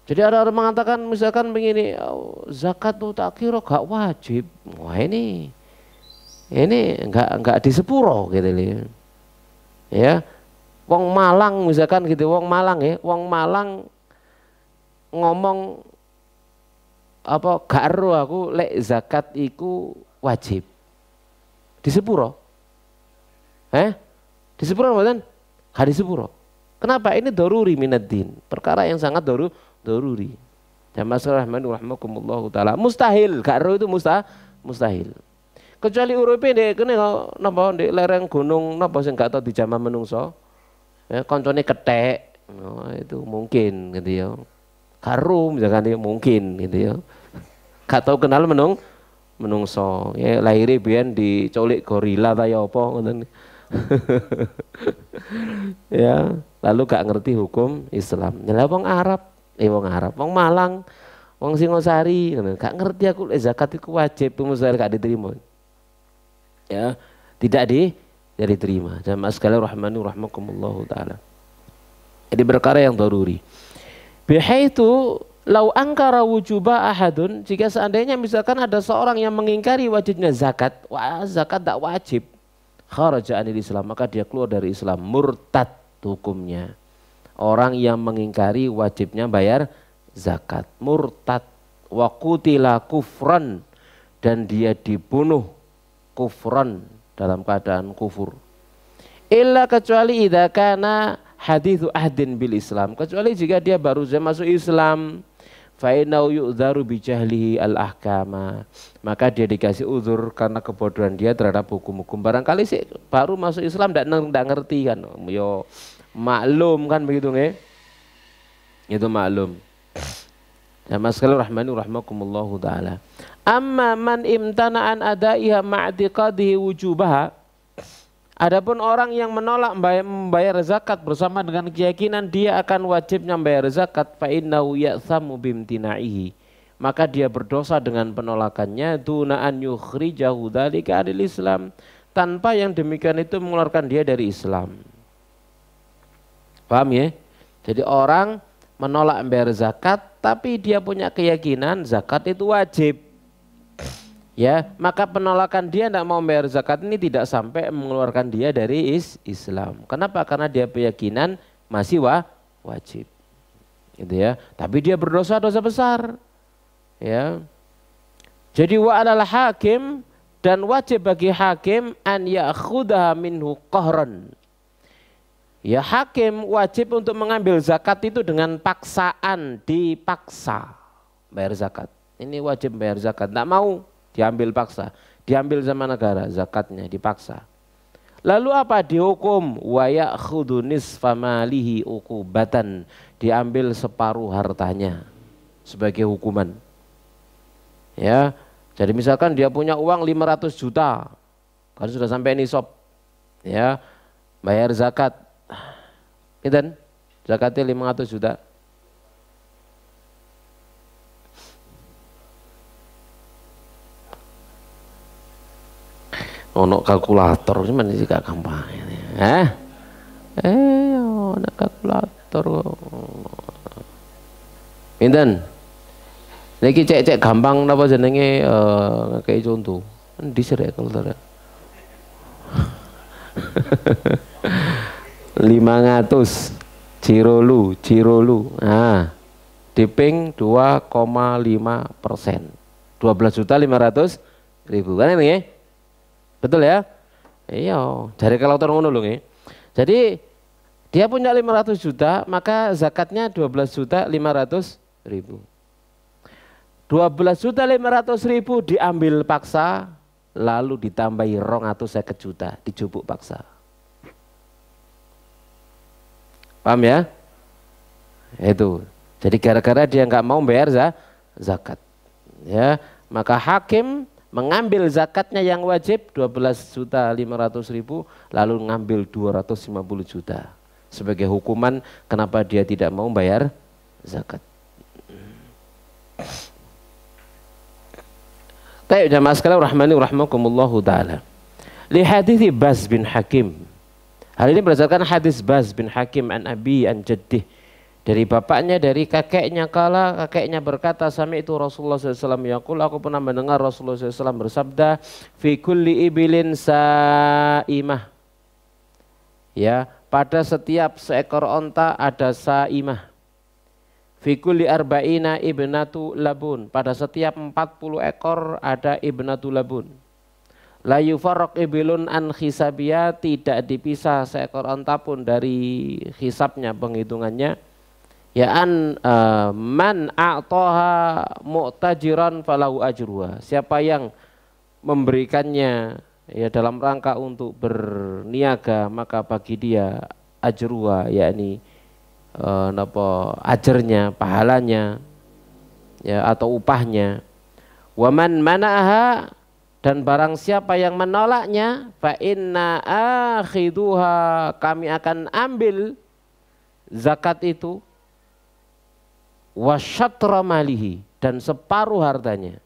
Speaker 1: Jadi ada orang mengatakan misalkan begini, oh, zakat tuh tak kira gak wajib. Wah ini enggak di sepuro gitu loh. Ya. Wong Malang misalkan gitu, wong Malang ya, wong Malang ngomong apa gak ero aku lek zakat iku wajib. Di sepuro. Di sepuro mboten? Gak di sepuro. Kenapa? Ini daruri minaddin, perkara yang sangat daruri. Jamaah rahimakumullah taala. Mustahil, gak ero itu mustahil. Kecuali uripe ndek kene napa ndek lereng gunung napa sing gak tau dijamah menungso. Ya, koncone kethek. Oh, itu mungkin gitu ya. Karo misalkan ya mungkin gitu ya. Gak tau kenal menungso. Ya lahire biyen diculik gorila ta ya apa ngoten. Ya, lalu gak ngerti hukum Islam. Lah wong Arab, wong Malang, wong Singosari, gak ngerti aku zakat itu wajib, mustahil gak diterima. Ya, tidak diterima. Jamaah sekalian rahmani rahimakumullah taala. Jadi perkara yang daruri. Bihaitsu lau angkara wujuba ahadun, jika seandainya misalkan ada seorang yang mengingkari wajibnya zakat, wah zakat tak wajib, kharaja anil Islam, maka dia keluar dari Islam, murtad hukumnya. Orang yang mengingkari wajibnya bayar zakat, murtad, wa qutila kufran, dan dia dibunuh kufran, dalam keadaan kufur. Illa kecuali idza kana hadithu ahdin bil Islam, kecuali jika dia baru saja masuk Islam, fa innahu yu'dzaru bi jahlihi al ahkama, maka dia dikasih uzur karena kebodohan dia terhadap hukum-hukum. Barangkali sih baru masuk Islam ndak ngerti kan, yo maklum kan begitu nggih. Itu maklum. Jamaah sekalian rahmani rahimakumullah taala. Amma man imtana'an adaiha ma'tiqadihi wujubaha, adapun orang yang menolak membayar zakat bersama dengan keyakinan dia akan wajibnya membayar zakat, fa innahu ya'thamu bimtina'ihi, maka dia berdosa dengan penolakannya, duna an yukhrijahu dzalika anil Islam, tanpa yang demikian itu mengeluarkan dia dari Islam. Paham ya? Jadi orang menolak membayar zakat tapi dia punya keyakinan zakat itu wajib. Ya, maka penolakan dia tidak mau membayar zakat ini tidak sampai mengeluarkan dia dari Islam. Kenapa? Karena dia keyakinan masih wajib. Gitu ya. Tapi dia berdosa besar. Ya. Jadi wa alal hakim, dan wajib bagi hakim an ya'khudha minhu qahran. Ya, hakim wajib untuk mengambil zakat itu dengan paksaan, dipaksa bayar zakat. Ini wajib bayar zakat, tidak mau diambil paksa, diambil sama negara zakatnya, dipaksa. Lalu apa? Dihukum, wa ya'khudhu nisfa malihi uqubatan, diambil separuh hartanya sebagai hukuman. Ya, jadi misalkan dia punya uang 500 juta, kan sudah sampai nisab. Ya, bayar zakat. Pinten? Zakatnya 500 juta. Ono kalkulator cuman sih gak gampang. Ono kalkulator. Pinten? Niki cek gampang napa jenenge kayak contoh. Endi sih rek kalkulator? 500 Cirolu. Nah, diping 2,5%. 12.500.000 kan ini ya? Betul ya? Iya, dari kalkulator ngono lho nggih. Jadi dia punya 500 juta, maka zakatnya 12.500.000. 12.500.000 diambil paksa, lalu ditambahi 250 juta dijupuk paksa. Paham ya? Itu. Jadi gara-gara dia nggak mau bayar zakat, ya, maka hakim mengambil zakatnya yang wajib 12.500.000 lalu ngambil 250 juta sebagai hukuman kenapa dia tidak mau bayar zakat. Baik jamaah sekalian rahmani rahimakumullahu taala. Li hadits Baz bin Hakim. Hal ini berdasarkan hadis Baz bin Hakim an abi an jaddih, dari bapaknya dari kakeknya, kala kakeknya berkata sami'tu Rasulullah SAW yaqul, aku pernah mendengar Rasulullah SAW bersabda, fi kulli ibilin sa'imah, ya, pada setiap seekor onta ada sa'imah. Fi kulli arba'ina ibnatu labun, pada setiap 40 ekor ada ibnatu labun. La yufarraq ibilun an khisabiyah, tidak dipisah seekor onta pun dari hisabnya, penghitungannya. Ya man a'taha mu'tajiran falahu ajruha, siapa yang memberikannya ya dalam rangka untuk berniaga maka bagi dia ajruha, yakni ajarnya, pahalanya ya atau upahnya. Wa man mana'aha, dan barang siapa yang menolaknya, fa inna akhiduha, kami akan ambil zakat itu, wasyatra malihi, dan separuh hartanya,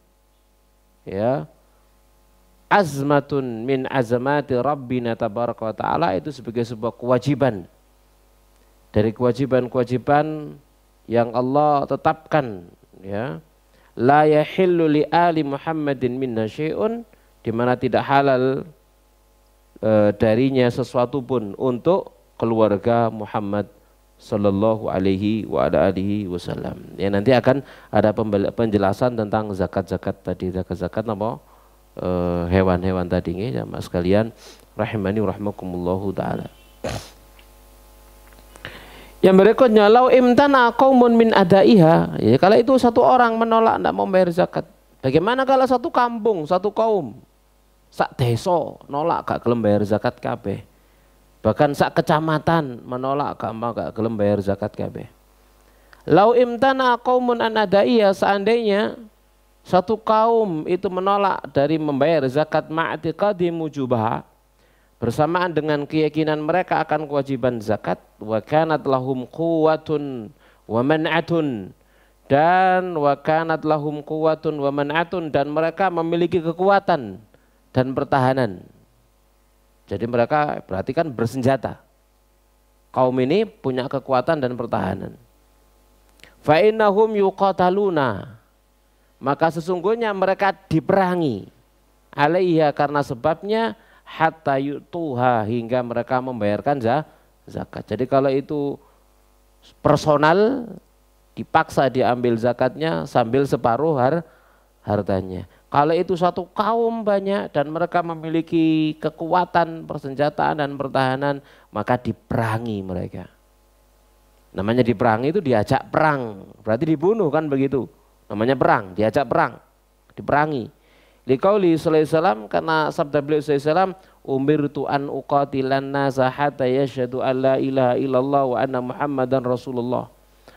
Speaker 1: ya, azmatun min azamati rabbina tabaraka wa ta'ala, itu sebagai sebuah kewajiban dari kewajiban-kewajiban yang Allah tetapkan, ya. La yahillu li ali Muhammadin minna syai'un, di mana tidak halal darinya sesuatu pun untuk keluarga Muhammad sallallahu alaihi wa ala alihi wasallam. Ya, nanti akan ada penjelasan tentang zakat-zakat tadi, zakat-zakat apa hewan-hewan tadi nggih jamaah sekalian rahimani rahimakumullahu taala. Yang berikutnya, lau imtana qaumun min adaiha, ya, kalau itu satu orang menolak tidak mau bayar zakat. Bagaimana kalau satu kampung, satu kaum, sak desa nolak gak gelem bayar zakat kabeh. Bahkan sak kecamatan menolak gak gelem bayar zakat kabeh. Lau imtana qaumun an adaiha, seandainya satu kaum itu menolak dari membayar zakat ma'tiqadi mujubah, bersamaan dengan keyakinan mereka akan kewajiban zakat, wa kanat lahum quwwatun wa man'atun, dan wa kanat lahum quwwatun wa man'atun, dan mereka memiliki kekuatan dan pertahanan. Jadi mereka berarti kan bersenjata. Kaum ini punya kekuatan dan pertahanan. Fa innahum yuqataluna, maka sesungguhnya mereka diperangi, alaiha, karena sebabnya, hatta yutuha, hingga mereka membayarkan zakat. Jadi kalau itu personal dipaksa diambil zakatnya sambil separuh hartanya. Kalau itu satu kaum banyak dan mereka memiliki kekuatan persenjataan dan pertahanan, maka diperangi mereka. Namanya diperangi itu diajak perang, berarti dibunuh kan begitu. Namanya perang, diajak perang, diperangi. Liqauli sallallahu alaihi wasallam, karena sabda beliau sallallahu alaihi wasallam, umirtu an uqatilan nasa hatta yashhadu an la ilaha illallah wa anna muhammadan rasulullah.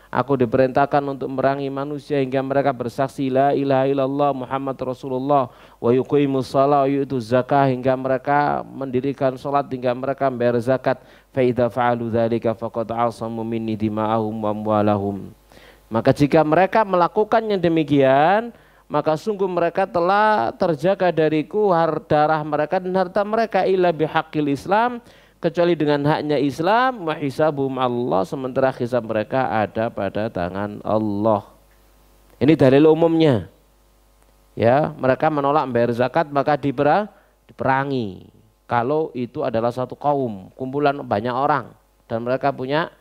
Speaker 1: Aku diperintahkan untuk memerangi manusia hingga mereka bersaksi la ilaha illallah Muhammad Rasulullah wa yuqimus shalah wa yu'tuz zakah, hingga mereka mendirikan salat, hingga mereka membayar zakat. Fa idza fa'alu dzalika faqad 'asamu minni dima'ahum wa amwalahum. Maka jika mereka melakukannya demikian, maka sungguh mereka telah terjaga dariku darah mereka dan harta mereka, illa bihaqqil Islam, kecuali dengan haknya Islam, wa hisabuhum Allah, sementara hisab mereka ada pada tangan Allah. Ini dalil umumnya. Ya, mereka menolak membayar zakat maka diperangi. Kalau itu adalah satu kaum, kumpulan banyak orang dan mereka punya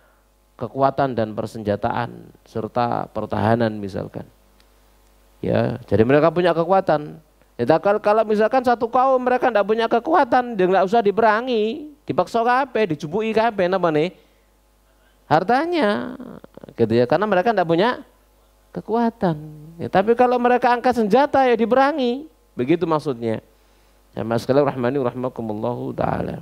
Speaker 1: kekuatan dan persenjataan serta pertahanan misalkan. Ya, jadi mereka punya kekuatan. Ya, kalau misalkan satu kaum mereka tidak punya kekuatan, dia nggak usah diperangi, dipaksa kabeh, dijubui kabeh napa nih? Hartanya, gitu ya, karena mereka tidak punya kekuatan. Ya, tapi kalau mereka angkat senjata ya diperangi, begitu maksudnya. Ya, mas sekalian rahmani rahmakumullahu taala.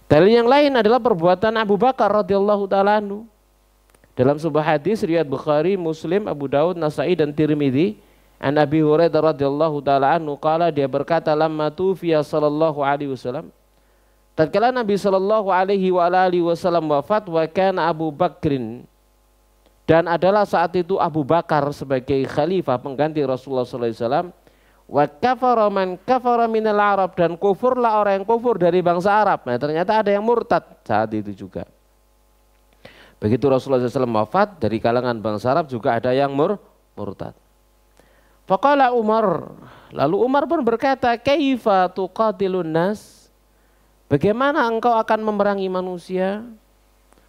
Speaker 1: Dalil yang lain adalah perbuatan Abu Bakar radhiyallahu taala anhu. Dalam sebuah hadis riwayat Bukhari, Muslim, Abu Daud, Nasai dan Tirmidzi, an Abi Hurairah radhiyallahu taala anhu qala, dia berkata, lamma tufiya sallallahu alaihi wasallam, tatkala Nabi sallallahu alaihi wasallam wafat, wa kana Abu Bakrin, dan adalah saat itu Abu Bakar sebagai khalifah pengganti Rasulullah sallallahu alaihi wasallam, wa kafara man kafara minal Arab, dan kufurlah orang yang kufur dari bangsa Arab. Nah, ternyata ada yang murtad saat itu juga. Begitu Rasulullah SAW wafat, dari kalangan bangsa Arab juga ada yang murtad. Faqala Umar, lalu Umar pun berkata, kaifa tuqatilun nas, bagaimana engkau akan memerangi manusia?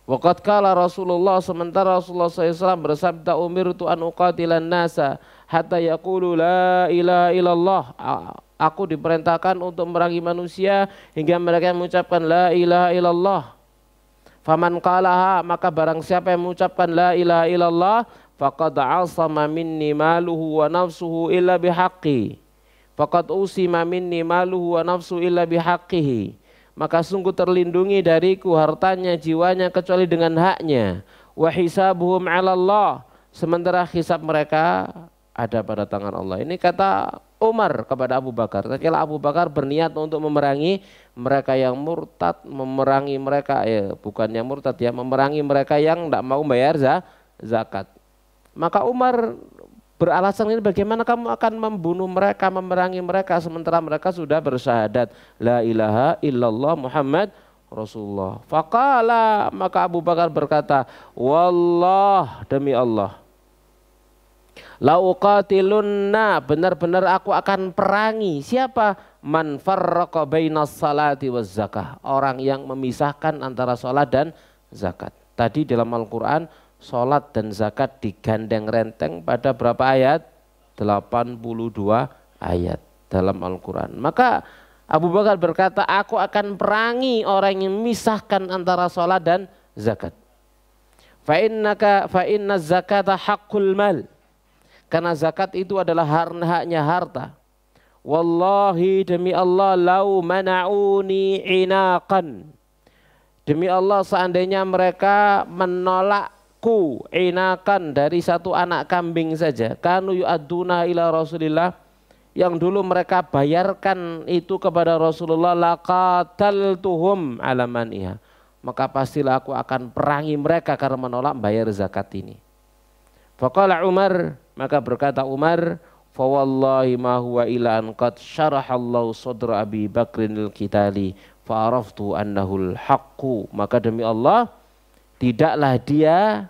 Speaker 1: Waqad qala Rasulullah, sementara Rasulullah SAW bersabda, umirtu an uqatilan nasa hatta yaqulu la ilaha illallah, aku diperintahkan untuk memerangi manusia hingga mereka mengucapkan la ilaha illallah. Faman qalaha, maka barang siapa yang mengucapkan la ilaha illallah, faqad asama minni maluhu wa nafsuhu illa bihaqqi. Faqad usima minni maluhu wa nafsuhu illa bihaqqihi. Maka sungguh terlindungi dariku hartanya, jiwanya, kecuali dengan haknya. Wa hisabuhum 'ala Allah, sementara hisab mereka ada pada tangan Allah. Ini kata Umar kepada Abu Bakar. Tatkala Abu Bakar berniat untuk memerangi mereka yang murtad, memerangi mereka bukan yang murtad ya, memerangi mereka yang tidak mau bayar zakat. Maka Umar beralasan, ini bagaimana kamu akan membunuh mereka, memerangi mereka sementara mereka sudah bersyahadat la ilaha illallah Muhammad Rasulullah. Faqala, maka Abu Bakar berkata, wallah, demi Allah, la uqatilunna, benar-benar aku akan perangi siapa? Man farraqa bainas salati waz zakah, orang yang memisahkan antara salat dan zakat. Tadi dalam Al-Qur'an salat dan zakat digandeng renteng pada berapa ayat? 82 ayat dalam Al-Qur'an. Maka Abu Bakar berkata, aku akan perangi orang yang memisahkan antara salat dan zakat. Fa inna zakata haqqul mal, karena zakat itu adalah haknya harta. Wallahi, demi Allah, lau mana'uni inaqan, demi Allah seandainya mereka menolakku inaqan, dari satu anak kambing saja, kanu yu'adduna ila Rasulillah, yang dulu mereka bayarkan itu kepada Rasulullah, laqataltuhum ala maniha, maka pastilah aku akan perangi mereka karena menolak bayar zakat ini. Faqala Umar, maka berkata Umar, fa wallahi ma huwa ila an qad syarahallahu sadra Abi Bakrinil qitali fa araftu annahul haqqu, maka demi Allah tidaklah dia,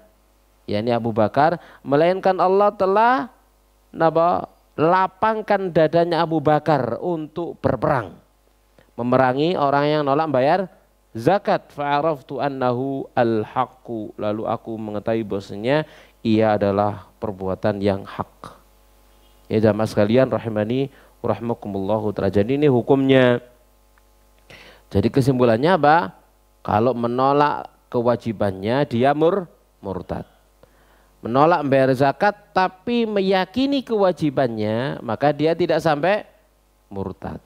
Speaker 1: yakni Abu Bakar, melainkan Allah telah lapangkan dadanya Abu Bakar untuk berperang, memerangi orang yang nolak bayar zakat. Fa araftu annahu al haqqu, lalu aku mengetahui bahwasanya ia adalah perbuatan yang hak. Ya jamaah sekalian rahimani rahmakumullahu ta'ala. Jadi ini hukumnya. Jadi kesimpulannya apa? Kalau menolak kewajibannya dia murtad. Menolak membayar zakat tapi meyakini kewajibannya, maka dia tidak sampai murtad.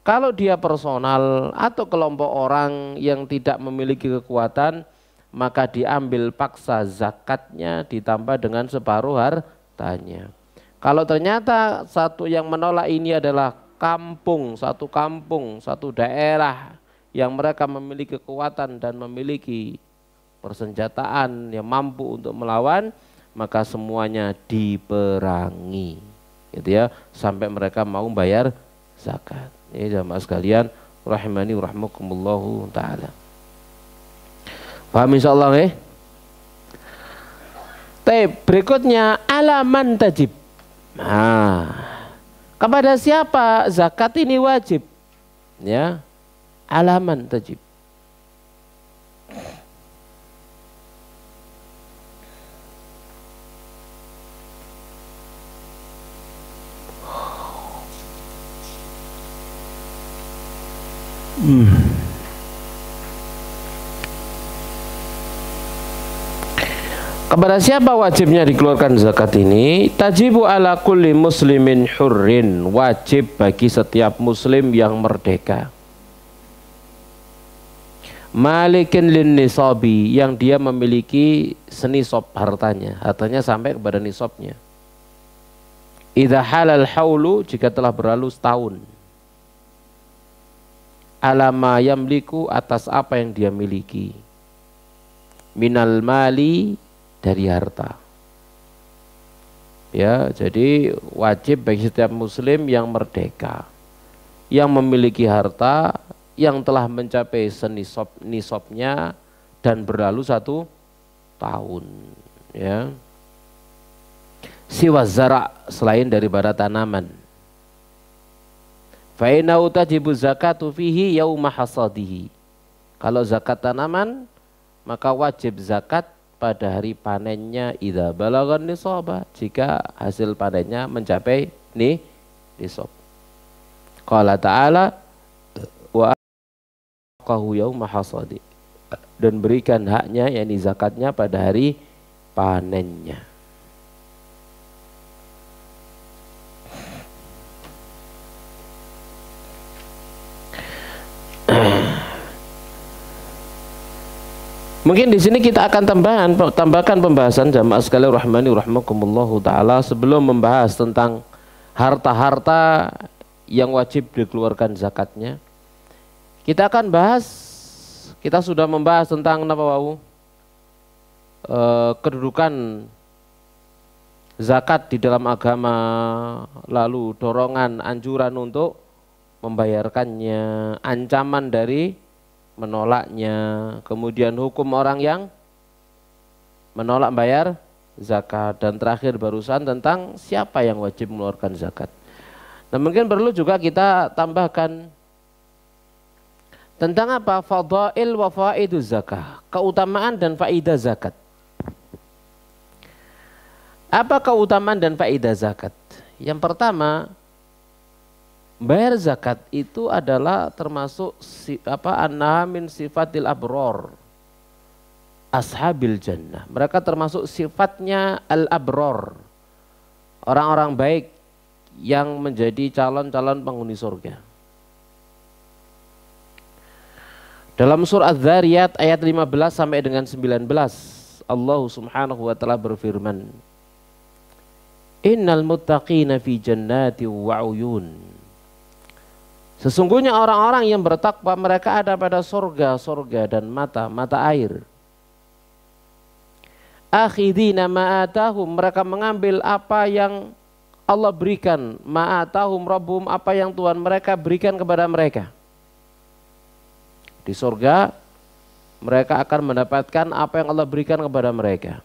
Speaker 1: Kalau dia personal atau kelompok orang yang tidak memiliki kekuatan, maka diambil paksa zakatnya ditambah dengan separuh hartanya. Kalau ternyata satu yang menolak ini adalah kampung, satu daerah yang mereka memiliki kekuatan dan memiliki persenjataan yang mampu untuk melawan, maka semuanya diperangi, gitu ya, sampai mereka mau bayar zakat. Ini jamaah sekalian, rahimani rahmakumullahu taala. Paham insyaallah ya? Berikutnya alaman tajib. Nah, kepada siapa zakat ini wajib? Ya, alaman tajib. Kepada siapa wajibnya dikeluarkan zakat ini? Tajibu ala kulli muslimin hurrin, wajib bagi setiap muslim yang merdeka. Malikin lin nisabi, yang dia memiliki senisab hartanya, hartanya sampai kepada nisabnya. Idza halal haulu, jika telah berlalu setahun. Alama yamliku, atas apa yang dia miliki. Minal mali, dari harta. Ya, jadi wajib bagi setiap muslim yang merdeka, yang memiliki harta yang telah mencapai nisabnya dan berlalu 1 tahun, ya. Siwa zara, selain daripada tanaman. Fa innahu tajibu zakatu fihi yauma hasadihi. Kalau zakat tanaman, maka wajib zakat pada hari panennya idza balagan nisaba, jika hasil panennya mencapai nisab. Qala ta'ala wa aqahu yauma hasadi, dan berikan haknya, yakni zakatnya, pada hari panennya. Mungkin di sini kita akan tambahkan pembahasan jamaah sekalian rahmani rahmakumullahu taala, sebelum membahas tentang harta-harta yang wajib dikeluarkan zakatnya. Kita akan bahas, kita sudah membahas tentang kedudukan zakat di dalam agama, lalu dorongan, anjuran untuk membayarkannya, ancaman dari menolaknya, kemudian hukum orang yang menolak bayar zakat, dan terakhir barusan tentang siapa yang wajib mengeluarkan zakat. Nah, mungkin perlu juga kita tambahkan tentang apa? Fadail wa faiduz zakah, keutamaan dan faidah zakat. Apa keutamaan dan faidah zakat? Yang pertama, bayar zakat itu adalah termasuk annaha min sifatil abror ashabil jannah. Mereka termasuk sifatnya al-abror, orang-orang baik yang menjadi calon-calon penghuni surga. Dalam surah Az-Zariyat ayat 15 sampai dengan 19, Allah Subhanahu wa taala berfirman, Innal muttaqina fi jannati wa uyun. Sesungguhnya orang-orang yang bertakwa, mereka ada pada surga dan mata air. Akhidina ma'atahum, mereka mengambil apa yang Allah berikan. Ma'atahum rabbuhum, apa yang Tuhan mereka berikan kepada mereka. Di surga mereka akan mendapatkan apa yang Allah berikan kepada mereka.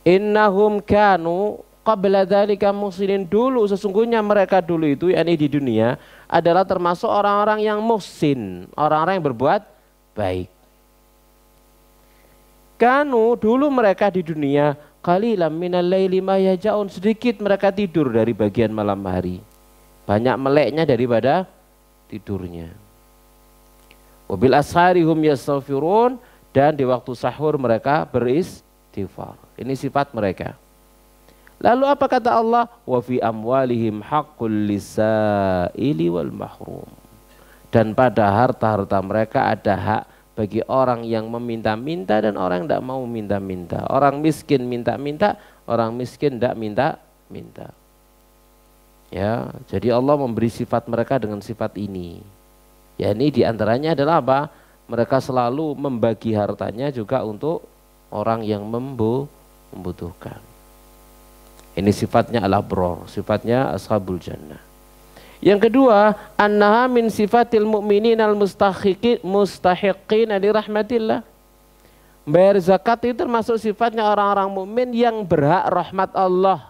Speaker 1: Innahum kanu qabla dzalika muhsinin, dulu sesungguhnya mereka dulu itu, yakni di dunia, adalah termasuk orang-orang yang muhsin, orang-orang yang berbuat baik. Kanu, dulu mereka di dunia, qalilan minal laili ma yahjaun, sedikit mereka tidur dari bagian malam hari, banyak meleknya daripada tidurnya. Wabil asharihum yastaghfirun, dan di waktu sahur mereka beristighfar. Ini sifat mereka. Lalu apa kata Allah? Wa fi amwalihim haqqul lisaili wal mahrum. Dan pada harta-harta mereka ada hak bagi orang yang meminta-minta dan orang yang tidak mau minta-minta. Orang miskin minta-minta, orang miskin tidak minta-minta. Ya, jadi Allah memberi sifat mereka dengan sifat ini. Ya, ini diantaranya adalah apa? Mereka selalu membagi hartanya juga untuk orang yang membutuhkan. Ini sifatnya al-abrar, sifatnya ashabul jannah. Yang kedua, annaha min sifatil mu'minin al-mustahiqin li rahmatillah. Bayar zakat itu termasuk sifatnya orang-orang mukmin yang berhak rahmat Allah.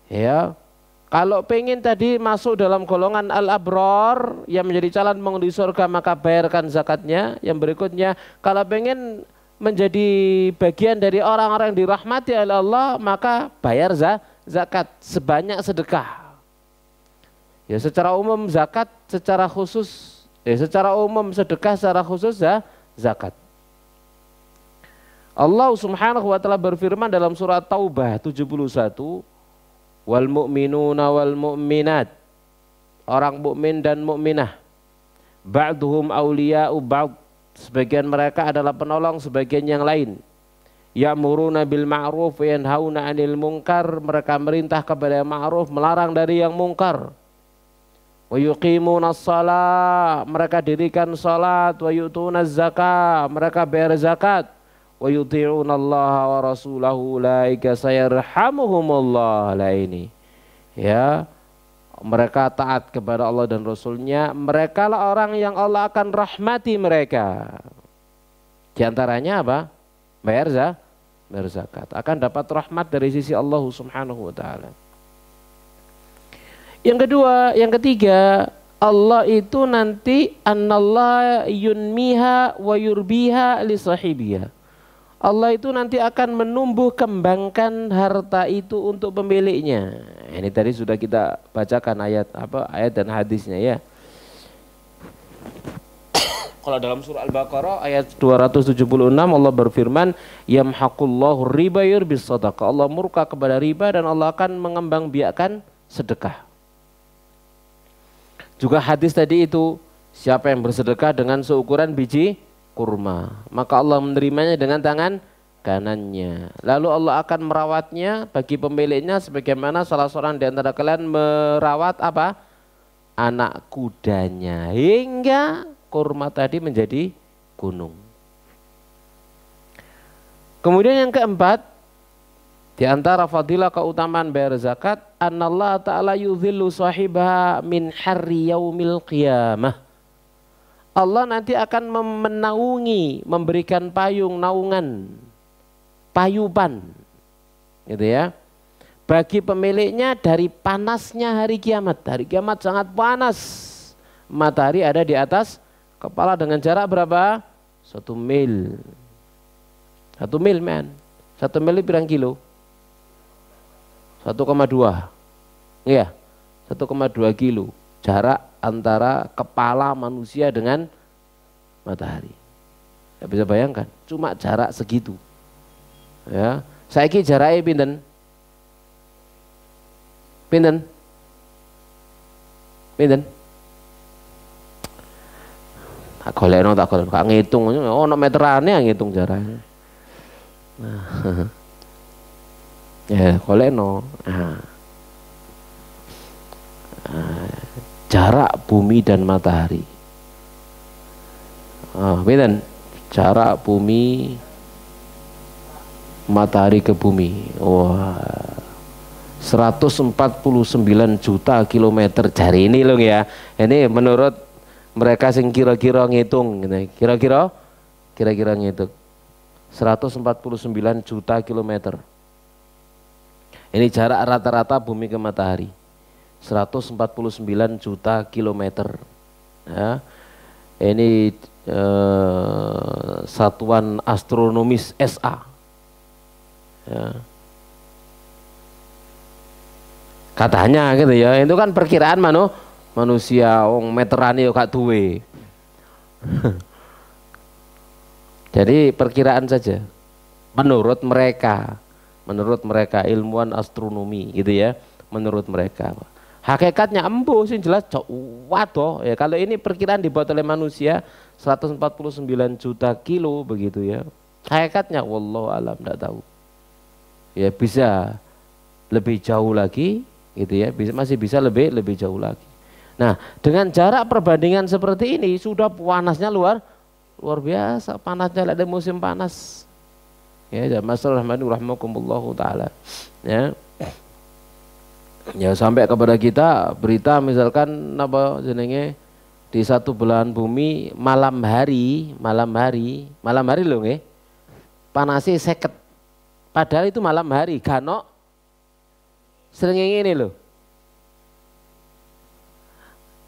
Speaker 1: Ya, kalau pengen tadi masuk dalam golongan al-abrar yang menjadi calon penghuni surga, maka bayarkan zakatnya. Yang berikutnya, kalau pengen menjadi bagian dari orang-orang yang dirahmati oleh Allah, maka bayar zakat sebanyak sedekah. Ya, secara umum zakat, secara khusus secara umum sedekah, secara khusus zakat. Allah Subhanahu wa taala berfirman dalam surat Taubah 71, wal mu'minuna wal mu'minat, orang mukmin dan mukminah, ba'duhum awliya'u ba'd, sebagian mereka adalah penolong sebagian yang lain. Ya'muruna bil ma'ruf wa yanhauna 'anil munkar, mereka merintah kepada yang ma'ruf, melarang dari yang mungkar. Wa yuqimunas shalah, mereka dirikan salat. Wa yu'tunaz zakah, mereka bayar zakat. Wa yuti'unallaha wa rasulahu ulaika sayarhamuhumullah. Lah ini ya, mereka taat kepada Allah dan Rasulnya, mereka lah orang yang Allah akan rahmati mereka. Di antaranya apa? Bayar zakat, akan dapat rahmat dari sisi Allah Subhanahu wa taala. Yang ketiga, Allah itu nanti annallah yunmiha wa yurbiha li sahibiha. Allah itu nanti akan menumbuh kembangkan harta itu untuk pemiliknya. Ini tadi sudah kita bacakan ayat dan hadisnya ya. Kalau dalam surah Al-Baqarah ayat 276 Allah berfirman, yamhaqullahu riba yurbis shadaqah. Allah murka kepada riba dan Allah akan mengembangbiakkan sedekah. Juga hadis tadi itu, siapa yang bersedekah dengan seukuran biji kurma, maka Allah menerimanya dengan tangan kanannya. Lalu Allah akan merawatnya bagi pemiliknya sebagaimana salah seorang di antara kalian merawat apa? Anak kudanya, hingga kurma tadi menjadi gunung. Kemudian yang keempat, di antara fadilah keutamaan bayar zakat, anallah ta'ala yudhillu sahibaha min harri yaumil qiyamah. Allah nanti akan menaungi, memberikan payung, naungan, payuban, gitu ya, bagi pemiliknya dari panasnya hari kiamat. Hari kiamat sangat panas, matahari ada di atas kepala dengan jarak berapa? 1 mil. 1 mil men, 1 mil itu berapa kilo? 1,2, ya, 1,2 kilo jarak antara kepala manusia dengan matahari. Ya, bisa bayangkan, cuma jarak segitu. Ya, saiki jaraknya pinten? Pinten? Pinten? Tak golekno, kak ngitung, ono meterane ngitung jaraknya. Nah. Ya, koleno. Jarak bumi dan matahari. Bener? Jarak bumi, matahari ke bumi. Wah, 149 juta kilometer jari ini loh ya. Ini menurut mereka sing kira-kira ngitung, kira-kira ngitung 149 juta kilometer. Ini jarak rata-rata bumi ke matahari 149 juta kilometer. Ya. Ini satuan astronomis SA. Ya. Katanya gitu ya, itu kan perkiraan manusia meterane yo gak duwe. Jadi perkiraan saja menurut mereka ilmuwan astronomi gitu ya, menurut mereka. Hakikatnya embuh sih jelas waduh ya, kalau ini perkiraan dibuat oleh manusia 149 juta kilo begitu ya. Hakikatnya wallahu alam enggak tahu. Ya bisa lebih jauh lagi gitu ya, masih bisa lebih jauh lagi. Nah, dengan jarak perbandingan seperti ini sudah panasnya luar biasa, panasnya ada musim panas. Ya, masalah rahmatullahi taala. Ya. Ya sampai kepada kita berita misalkan apa jenenge di satu belahan bumi malam hari loh nggih. Panasnya seket. Padahal itu malam hari, ganok srengenge ini loh.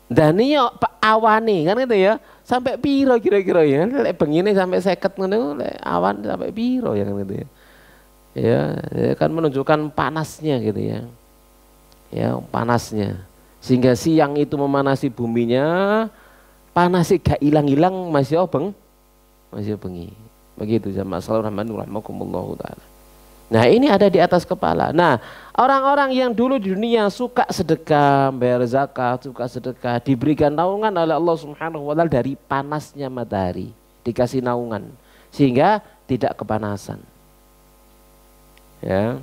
Speaker 1: Dan ini awane kan gitu ya. Sampai piro kira-kira ya. Lek bengine sampai seket ngono lek awan sampai piro ya kan gitu ya. Ya kan menunjukkan panasnya gitu ya. Ya panasnya sehingga siang itu memanasi buminya, panasnya gak hilang-hilang masih bengi begitu jamaah sallallahu rahmakumullah taala. Nah ini ada di atas kepala. Nah orang-orang yang dulu di dunia suka sedekah, bayar zakat, suka sedekah, diberikan naungan oleh Allah Subhanahu wa taala dari panasnya matahari, dikasih naungan sehingga tidak kepanasan. Ya.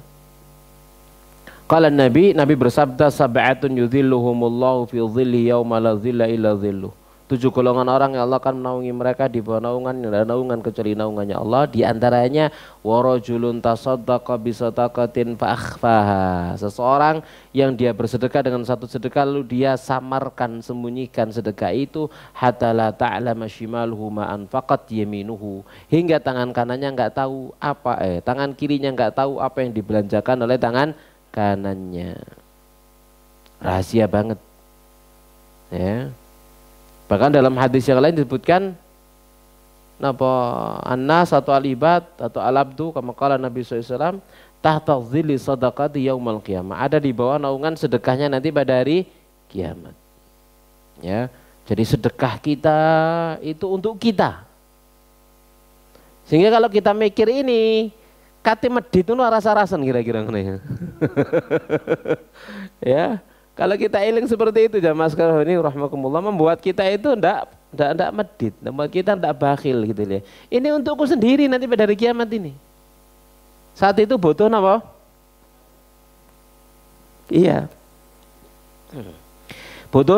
Speaker 1: Kalau Nabi bersabda sab'atun yudhilluhumullahu fi dhilli yauma la dhilla illa dhilluh. 7 golongan orang yang Allah akan menaungi mereka di bawah naungan, yang ada naungan kecuali naungannya Allah. Di antaranya warajulun tasaddaqa bi sadaqatin fa akhfaha. Seseorang yang dia bersedekah dengan satu sedekah lalu dia samarkan, sembunyikan sedekah itu hatta la ta'lama shimaluhu ma anfaqat yaminuhu. Hingga tangan kanannya enggak tahu apa tangan kirinya enggak tahu apa yang dibelanjakan oleh tangan kanannya. Rahasia banget ya. Bahkan dalam hadis yang lain disebutkan napa annas atau alibad atau alabdu kama qala Nabi SAW tahta dhilli sadaqati yaumal qiyamah, ada di bawah naungan sedekahnya nanti pada hari kiamat ya. Jadi sedekah kita itu untuk kita, sehingga kalau kita mikir ini kate medit itu rasa-rasan kira-kira ya. Ya, kalau kita iling seperti itu jamaah sekalian ini rahmakumullah, membuat kita itu ndak medit, membuat kita ndak bakhil gitu ya. Ini untukku sendiri nanti pada hari kiamat ini. Saat itu butuh apa? Iya. Butuh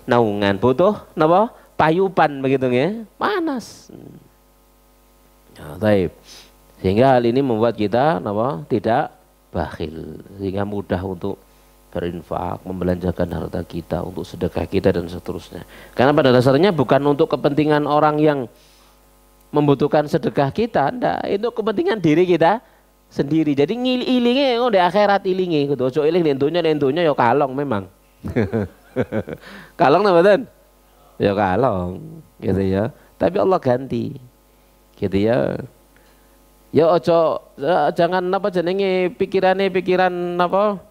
Speaker 1: naungan, butuh apa? Payupan begitu ya. Panas. Ya, baik. Sehingga hal ini membuat kita tidak bakhil, sehingga mudah untuk berinfak, membelanjakan harta kita untuk sedekah kita dan seterusnya. Karena pada dasarnya bukan untuk kepentingan orang yang membutuhkan sedekah kita, enggak, itu kepentingan diri kita sendiri. Jadi ilinge di akhirat ilinge gitu. Ojo iling lentunya ya kalong memang. Kalong napa ten? Ya kalong gitu ya. Tapi Allah ganti. Gitu ya. Ya ojo jangan apa jenenge pikiran apa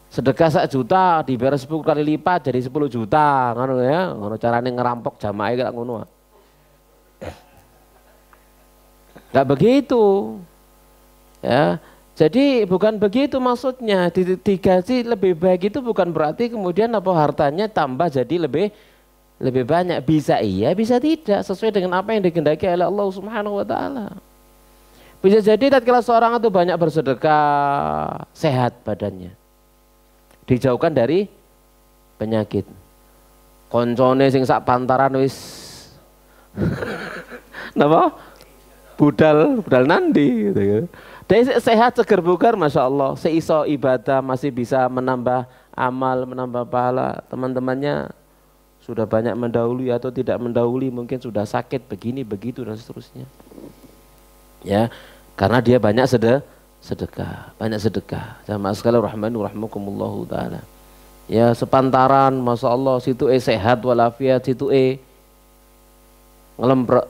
Speaker 1: sedekah 1 juta dibayar 10 kali lipat jadi 10 juta ngono ya, ngono carane ngerampok jamaah kayak ngono. Enggak begitu. Ya. Jadi bukan begitu maksudnya. Digaji lebih baik itu bukan berarti kemudian apa hartanya tambah jadi lebih banyak. Bisa iya, bisa tidak, sesuai dengan apa yang dikehendaki oleh Allah Subhanahu wa taala. Bisa jadi tatkala seorang itu banyak bersedekah, sehat badannya, dijauhkan dari penyakit. Koncone sing sak pantaran wis napa? Budal nandi gitu ya. Dia sehat seger bugar masya Allah, seiso ibadah masih bisa menambah amal, menambah pahala. Teman-temannya sudah banyak mendahului atau tidak mendahului, mungkin sudah sakit begini begitu dan seterusnya. Ya, karena dia banyak sedekah. Jamaah sekalian rahmakumullah taala. Ya, sepantaran masya Allah, situ sehat walafiat, situ ngelemprek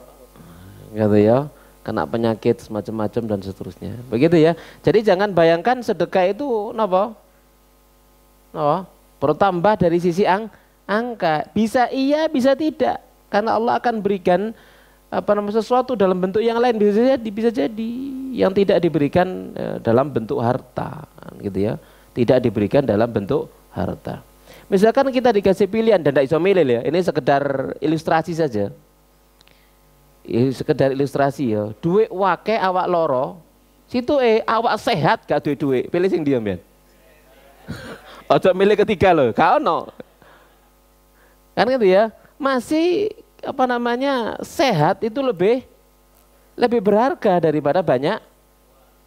Speaker 1: gitu ya, kena penyakit semacam-macam dan seterusnya. Begitu ya. Jadi jangan bayangkan sedekah itu napa? Bertambah dari sisi angka. Bisa iya, bisa tidak. Karena Allah akan berikan sesuatu dalam bentuk yang lain, bisa jadi yang tidak diberikan dalam bentuk harta gitu ya. tidak diberikan dalam bentuk harta. Misalkan kita dikasih pilihan dan tidak bisa milih ya, ini sekedar ilustrasi saja. Ini sekedar ilustrasi ya. Duit wake awak loro, situ awak sehat gak duit, pilih sing diam ya. Ojo milih ketiga loh, kau no. Kan gitu ya, masih apa namanya sehat itu lebih berharga daripada banyak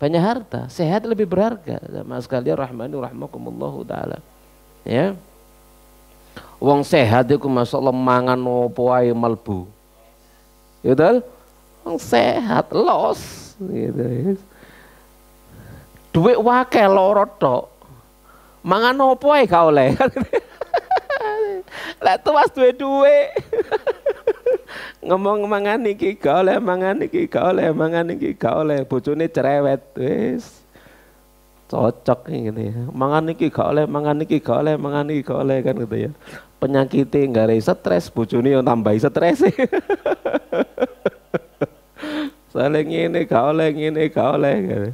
Speaker 1: harta. Sehat lebih berharga. Sama sekalian rahmani rahmakumullahu taala. Ya. Wong sehat iku masyaallah mangan opo wae mlebu. Ya betul? Wong sehat los gitu. Duit wake loro tok. Mangan opo wae gak oleh. Lek tuwas duwe-duwe. Ngomong mangan iki gak oleh, mangan iki gak oleh, mangan iki gak oleh. Bojone cerewet wis. Cocok gitu ya. Mangan iki gak oleh, mangan iki gak oleh, mangan iki gak oleh kan gitu ya. Penyakitnya nggak stres, bojone yang tambahi stres. Saling ini gak oleh, ngene gak oleh gitu.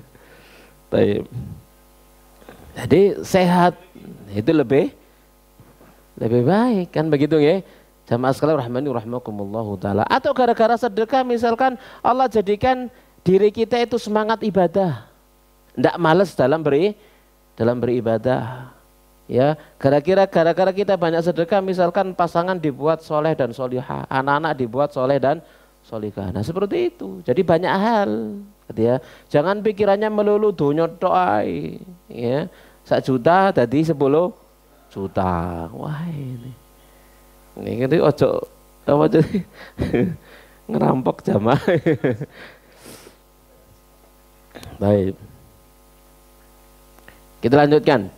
Speaker 1: Jadi sehat itu lebih baik kan begitu ya. Jamaah sekalian rahmani rahimakumullahu taala. Atau gara-gara sedekah misalkan Allah jadikan diri kita itu semangat ibadah. Ndak males dalam beribadah. Ya, gara-gara kita banyak sedekah misalkan pasangan dibuat soleh dan solihah, anak-anak dibuat soleh dan solihah. Nah, seperti itu. Jadi banyak hal, gitu ya. Jangan pikirannya melulu donya tok ae, ya. 1 juta tadi 10 juta. Wah, ini gitu ojo apa jadi ngerampok jamaah. Baik. Kita lanjutkan.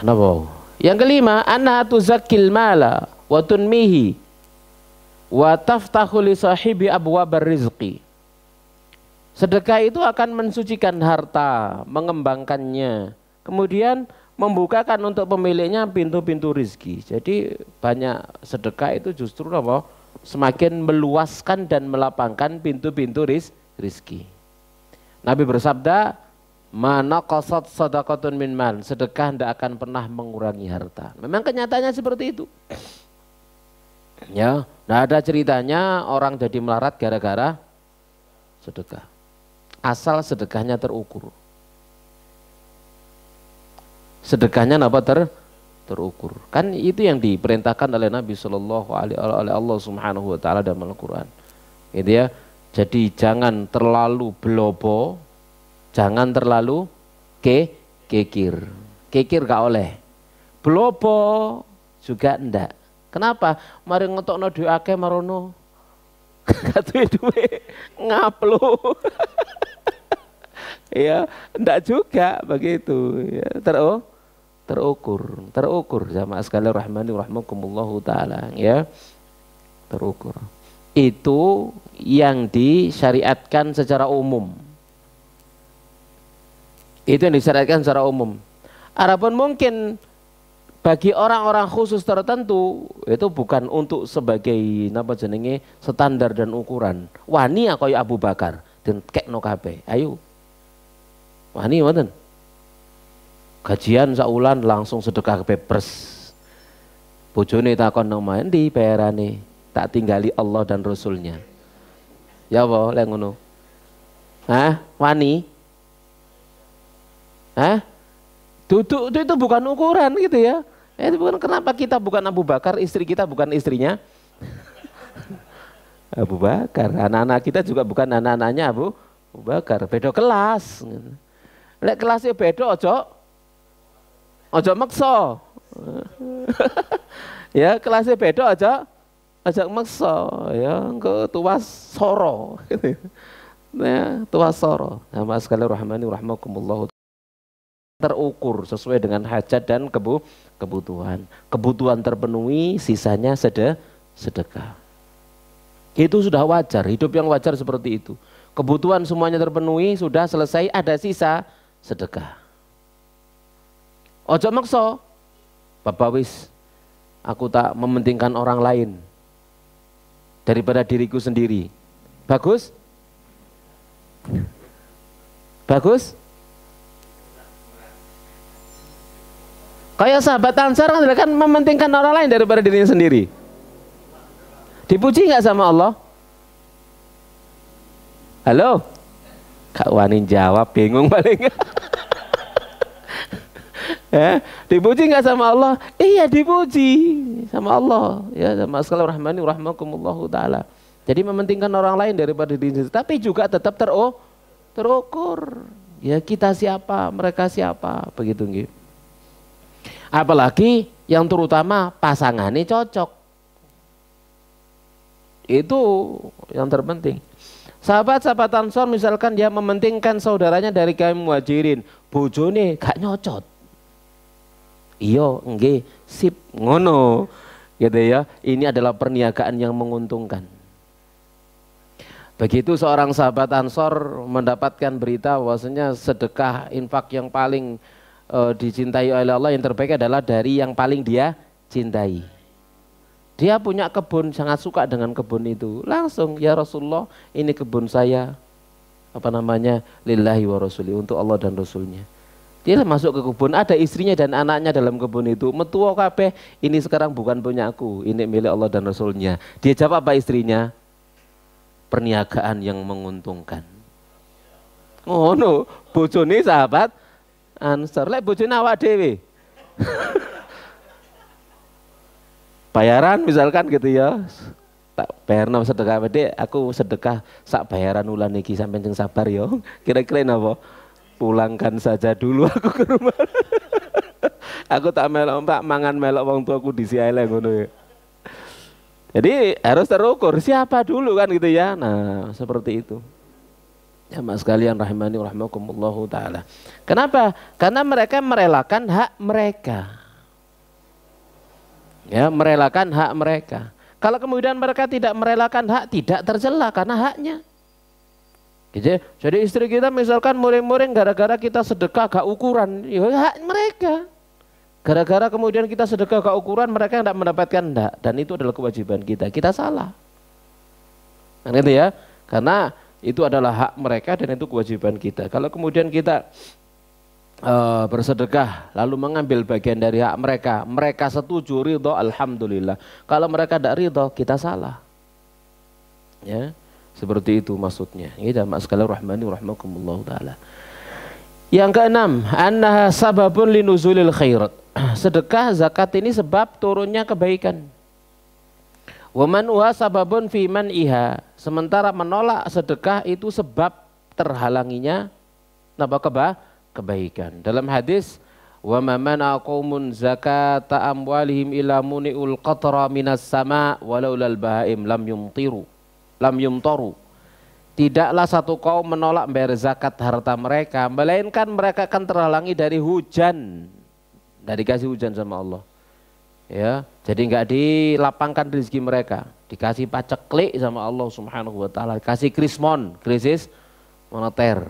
Speaker 1: Napa? Yang kelima, anna tuzakkil mala wa tunmihi wa taftahu li sahibi abwabar rizqi. Sedekah itu akan mensucikan harta, mengembangkannya, kemudian membukakan untuk pemiliknya pintu-pintu rizki. Jadi banyak sedekah itu justru apa? Semakin meluaskan dan melapangkan pintu-pintu rizki. Nabi bersabda, mana qasat sadaqatun min mal, sedekah tidak akan pernah mengurangi harta. Memang kenyataannya seperti itu. Ya, nah ada ceritanya orang jadi melarat gara-gara sedekah. Asal sedekahnya terukur. Sedekahnya apa terukur. Kan itu yang diperintahkan oleh Nabi Shallallahu Alaihi oleh Allah Subhanahu Wa Taala dalam Al-Quran. Gitu ya. Jadi jangan terlalu belobo, jangan terlalu kekir. Kekir gak oleh. Belobo juga ndak. Kenapa? Mari ngetokno duwe akeh marono. Gak duwe ngaplu. Ya, ndak juga begitu ya. Terukur jamaah sekalian rahmani rahmakumullahu taala ya. Terukur. Itu yang disyariatkan secara umum. Itu yang disyariatkan secara umum. Adapun mungkin bagi orang-orang khusus tertentu itu bukan untuk sebagai napa jenenge standar dan ukuran. Wani kaya Abu Bakar dan kekno kabeh. Ayo. Wani mboten. Gajian saulan langsung sedekah bebas. Bojone takon nang omah endi bayarane? Tak tinggali Allah dan Rasulnya. Ya apa lek ngono? Hah? Wani? Hah? Duduk itu bukan ukuran gitu ya. Itu bukan kenapa kita bukan Abu Bakar, istri kita bukan istrinya Abu Bakar, anak-anak kita juga bukan anak-anaknya Abu Bakar, beda kelas. Lek kelasnya beda ojo maksa. Ya kelasnya beda aja maksa ya engko tuwas soro gitu. Nah, tuwas soro. Nah, sekalian rahmani rahmakumullah terukur sesuai dengan hajat dan kebutuhan. Kebutuhan terpenuhi, sisanya sedekah. Itu sudah wajar, hidup yang wajar seperti itu. Kebutuhan semuanya terpenuhi, sudah selesai, ada sisa sedekah. Ojo maksa. Bapak wis, aku tak mementingkan orang lain daripada diriku sendiri. Bagus? Bagus? Kayak sahabat Ansar kan mementingkan orang lain daripada dirinya sendiri. Dipuji nggak sama Allah? Halo? Kak Wani jawab, bingung paling. Dipuji nggak sama Allah? Iya dipuji sama Allah. Ya, sama sekali rahmani rahmakumullahu ta'ala. Jadi mementingkan orang lain daripada diri sendiri. Tapi juga tetap terukur. Ya kita siapa, mereka siapa, begitu gitu. Apalagi yang terutama pasangannya cocok. Itu yang terpenting. Sahabat-sahabat Ansor misalkan dia mementingkan saudaranya dari kaum muhajirin, bojone gak nyocot. Iyo, nggih, sip, ngono. Gitu ya. Ini adalah perniagaan yang menguntungkan. Begitu seorang sahabat Ansor mendapatkan berita bahwasanya sedekah infak yang paling dicintai oleh Allah yang terbaik adalah dari yang paling dia cintai. Dia punya kebun, sangat suka dengan kebun itu. Langsung, ya Rasulullah, ini kebun saya, lillahi wa rasuli, untuk Allah dan Rasulnya. Dia masuk ke kebun, ada istrinya dan anaknya dalam kebun itu. Metuwa kabeh, ini sekarang bukan punya aku, ini milik Allah dan Rasulnya. Dia jawab apa istrinya? Perniagaan yang menguntungkan. Oh no, bojone sahabat Ansor, lek bojone awak dhewe. Bayaran misalkan gitu ya, tak bayar nama sedekah dek, aku sedekah sak bayaran ulan iki sampeyan sing sabar yo. Kira-kira napa? Pulangkan saja dulu aku ke rumah. Aku tak melok Pak mangan melok wong tuaku disiaile ngono ya. Jadi harus terukur siapa dulu kan gitu ya. Nah, seperti itu. Ya mas sekalian rahimani rahimakumullahu taala. Kenapa? Karena mereka merelakan hak mereka. Ya, merelakan hak mereka. Kalau kemudian mereka tidak merelakan hak, tidak tercela karena haknya. Gitu. Jadi istri kita misalkan muring-muring gara-gara kita sedekah gak ukuran, ya hak mereka. Gara-gara kemudian kita sedekah gak ukuran, mereka tidak mendapatkan hak, dan itu adalah kewajiban kita. Kita salah. Nah, gitu ya. Karena itu adalah hak mereka dan itu kewajiban kita. Kalau kemudian kita bersedekah lalu mengambil bagian dari hak mereka, mereka setuju ridho, alhamdulillah. Kalau mereka tidak ridho, kita salah. Ya, seperti itu maksudnya. Ini jamaah sekalian rahmani rahmakumullah taala. Yang keenam, annaha sababun linuzulil khairat. Sedekah zakat ini sebab turunnya kebaikan. Wa man'uha sababun fi man'iha. Sementara menolak sedekah itu sebab terhalanginya kebaikan. Dalam hadis wa ma mana qaumun zakata amwalihim ila muni'ul qatra minas sama walau lal bahaim lam yumtaru. Tidaklah satu kaum menolak membayar zakat harta mereka, melainkan mereka akan terhalangi dari hujan. Dari kasih hujan sama Allah. Ya, jadi enggak dilapangkan rezeki mereka, dikasih paceklik sama Allah Subhanahu wa taala, kasih krisis moneter.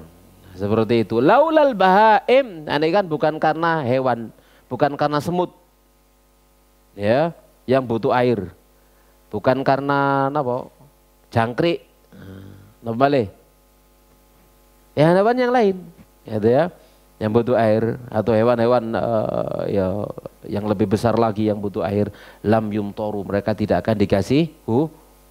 Speaker 1: Seperti itu. Laulal bahaim, ini kan bukan karena hewan, bukan karena semut, ya, yang butuh air, bukan karena apa, jangkrik, balik, ya hewan yang lain, ya, yang butuh air atau hewan-hewan ya yang lebih besar lagi yang butuh air, lam yumtoru, mereka tidak akan dikasih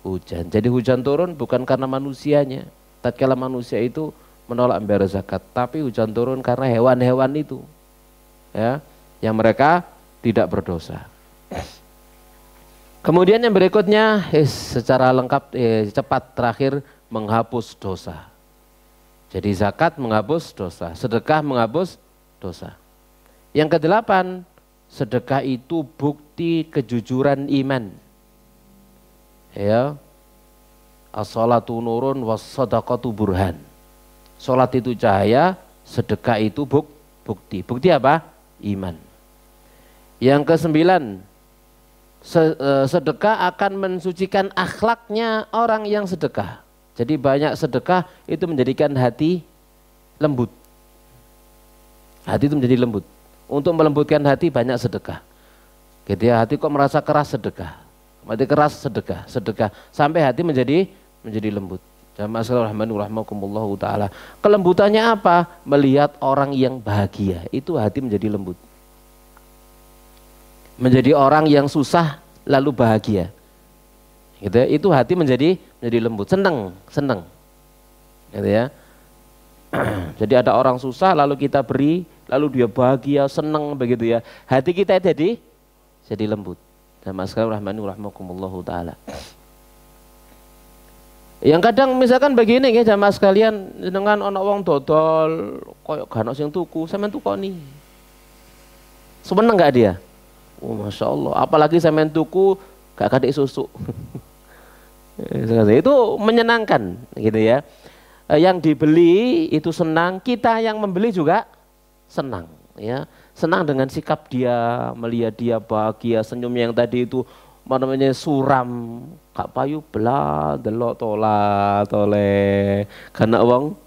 Speaker 1: hujan. Jadi hujan turun bukan karena manusianya, tatkala manusia itu menolak membayar zakat, tapi hujan turun karena hewan-hewan itu, ya, yang mereka tidak berdosa. Kemudian yang berikutnya, secara lengkap, cepat terakhir, menghapus dosa. Jadi zakat menghapus dosa, sedekah menghapus dosa. Yang kedelapan, sedekah itu bukti kejujuran iman. Ya, as-salatu nurun was-sadaqatu burhan. Salat itu cahaya, sedekah itu bukti. Bukti apa? Iman. Yang kesembilan, sedekah akan mensucikan akhlaknya orang yang sedekah. Jadi banyak sedekah itu menjadikan hati lembut. Hati itu menjadi lembut. Untuk melembutkan hati banyak sedekah. Gitu ya, hati kok merasa keras sedekah. Hati keras sedekah. Sampai hati menjadi lembut. Jamaah sekalian rahmani rahimakumullah taala. Kelembutannya apa? Melihat orang yang bahagia, itu hati menjadi lembut. Menjadi orang yang susah lalu bahagia. Gitu ya, itu hati menjadi lembut, senang. Gitu ya. Jadi ada orang susah lalu kita beri, lalu dia bahagia, senang begitu ya. Hati kita jadi lembut. Jamaah sekalian rahmani rahimakumullah taala. Yang kadang misalkan begini ya jamaah sekalian, dengan ana wong dodol koyo gak sing tuku, sampean tukoni. Seneng enggak dia? Oh, Masya Allah, apalagi sampean tuku gak kadek susu. Itu menyenangkan gitu ya. Yang dibeli itu senang, kita yang membeli juga senang ya. Senang dengan sikap dia, melihat dia bahagia, senyumnya yang tadi itu namanya suram, gak payu belah, delok tole, karena uang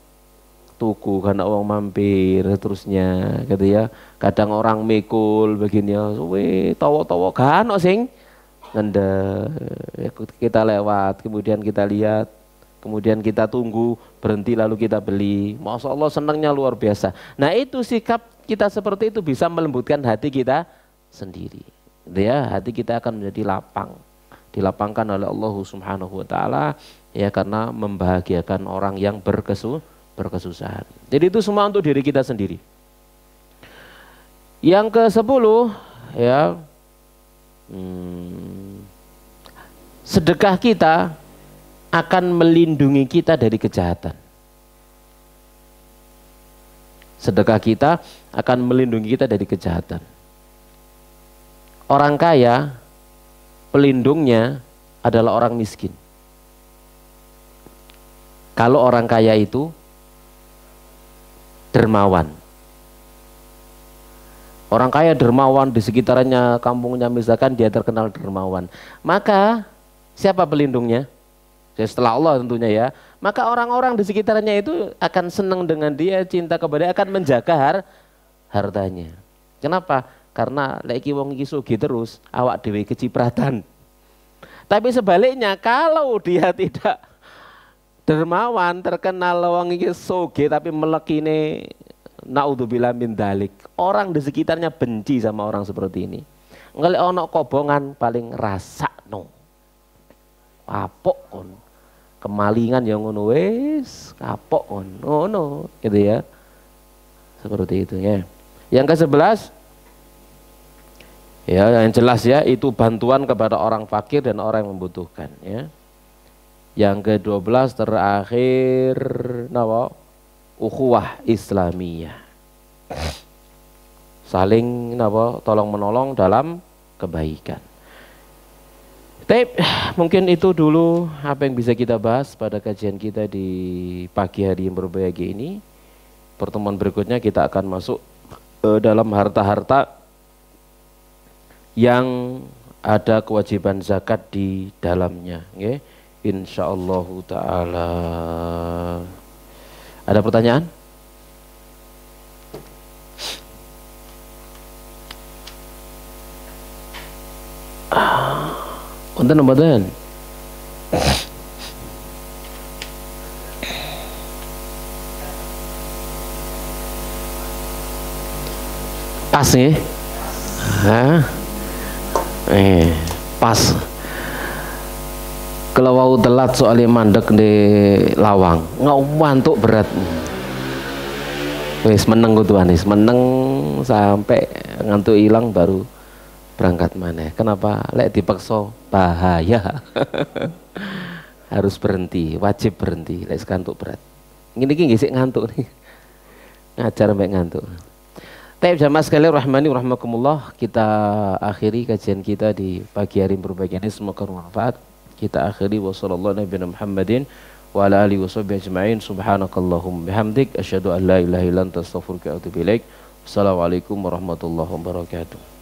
Speaker 1: tuku, karena uang mampir, terusnya, gitu ya. Kadang orang mikul begini ya, tawa kan, sing ngendek, kita lewat, kemudian kita lihat, kemudian kita tunggu, berhenti lalu kita beli. Masya Allah senangnya luar biasa. Nah itu sikap kita seperti itu bisa melembutkan hati kita sendiri. Ya, hati kita akan menjadi lapang, dilapangkan oleh Allah Subhanahu wa taala ya, karena membahagiakan orang yang berkesusahan. Jadi itu semua untuk diri kita sendiri. Yang ke-10 ya, sedekah kita akan melindungi kita dari kejahatan. Sedekah kita akan melindungi kita dari kejahatan. Orang kaya, pelindungnya adalah orang miskin. Kalau orang kaya itu dermawan. Orang kaya dermawan, di sekitarnya kampungnya misalkan dia terkenal dermawan. Maka siapa pelindungnya? Setelah Allah tentunya ya. Maka orang-orang di sekitarnya itu akan senang dengan dia, cinta kepada dia, akan menjaga hartanya. Kenapa? Karena leki wong iki sugih terus, awak dhewe kecipratan. Tapi sebaliknya kalau dia tidak dermawan, terkenal wong iki sugih tapi melekine naudzubillah min dzalik. Orang di sekitarnya benci sama orang seperti ini. Ngelek ana kobongan paling rasakno. Kapok kon. Kemalingan yang ngono wis, kapok kon. Ngono, gitu ya. Seperti itu ya. Yang ke-11 ya, yang jelas ya, itu bantuan kepada orang fakir dan orang yang membutuhkan ya. Yang ke-12 terakhir napa? Ukhuwah Islamiyah. Saling napa? Tolong menolong dalam kebaikan. Tapi mungkin itu dulu apa yang bisa kita bahas pada kajian kita di pagi hari yang berbahagia ini. Pertemuan berikutnya kita akan masuk dalam harta-harta yang ada kewajiban zakat di dalamnya, okay? Insyaallah taala. Ada pertanyaan? Wonten mboten? Pas nggih? Hah? Pas. Kalau wau telat soalnya mandek di lawang, ngantuk berat. Wis meneng kudu anis, meneng sampai ngantuk hilang baru berangkat mana. Kenapa? Lek dipaksa bahaya. Harus berhenti, wajib berhenti lek ngantuk berat. Ngene iki nggih ngantuk nih. Ngajar mbek ngantuk. Baik jamaah sekalian rahmani rahmakumullah, kita akhiri kajian kita di pagi hari berbahagia ini, semoga bermanfaat. Kita akhiri wa sallallahu nabiyana Muhammadin wa ala alihi washabbihi ajma'in. Subhanakallahumma bihamdik asyhadu an la ilaha illa anta astaghfiruka wa atubu ilaik. Assalamualaikum warahmatullahi wabarakatuh.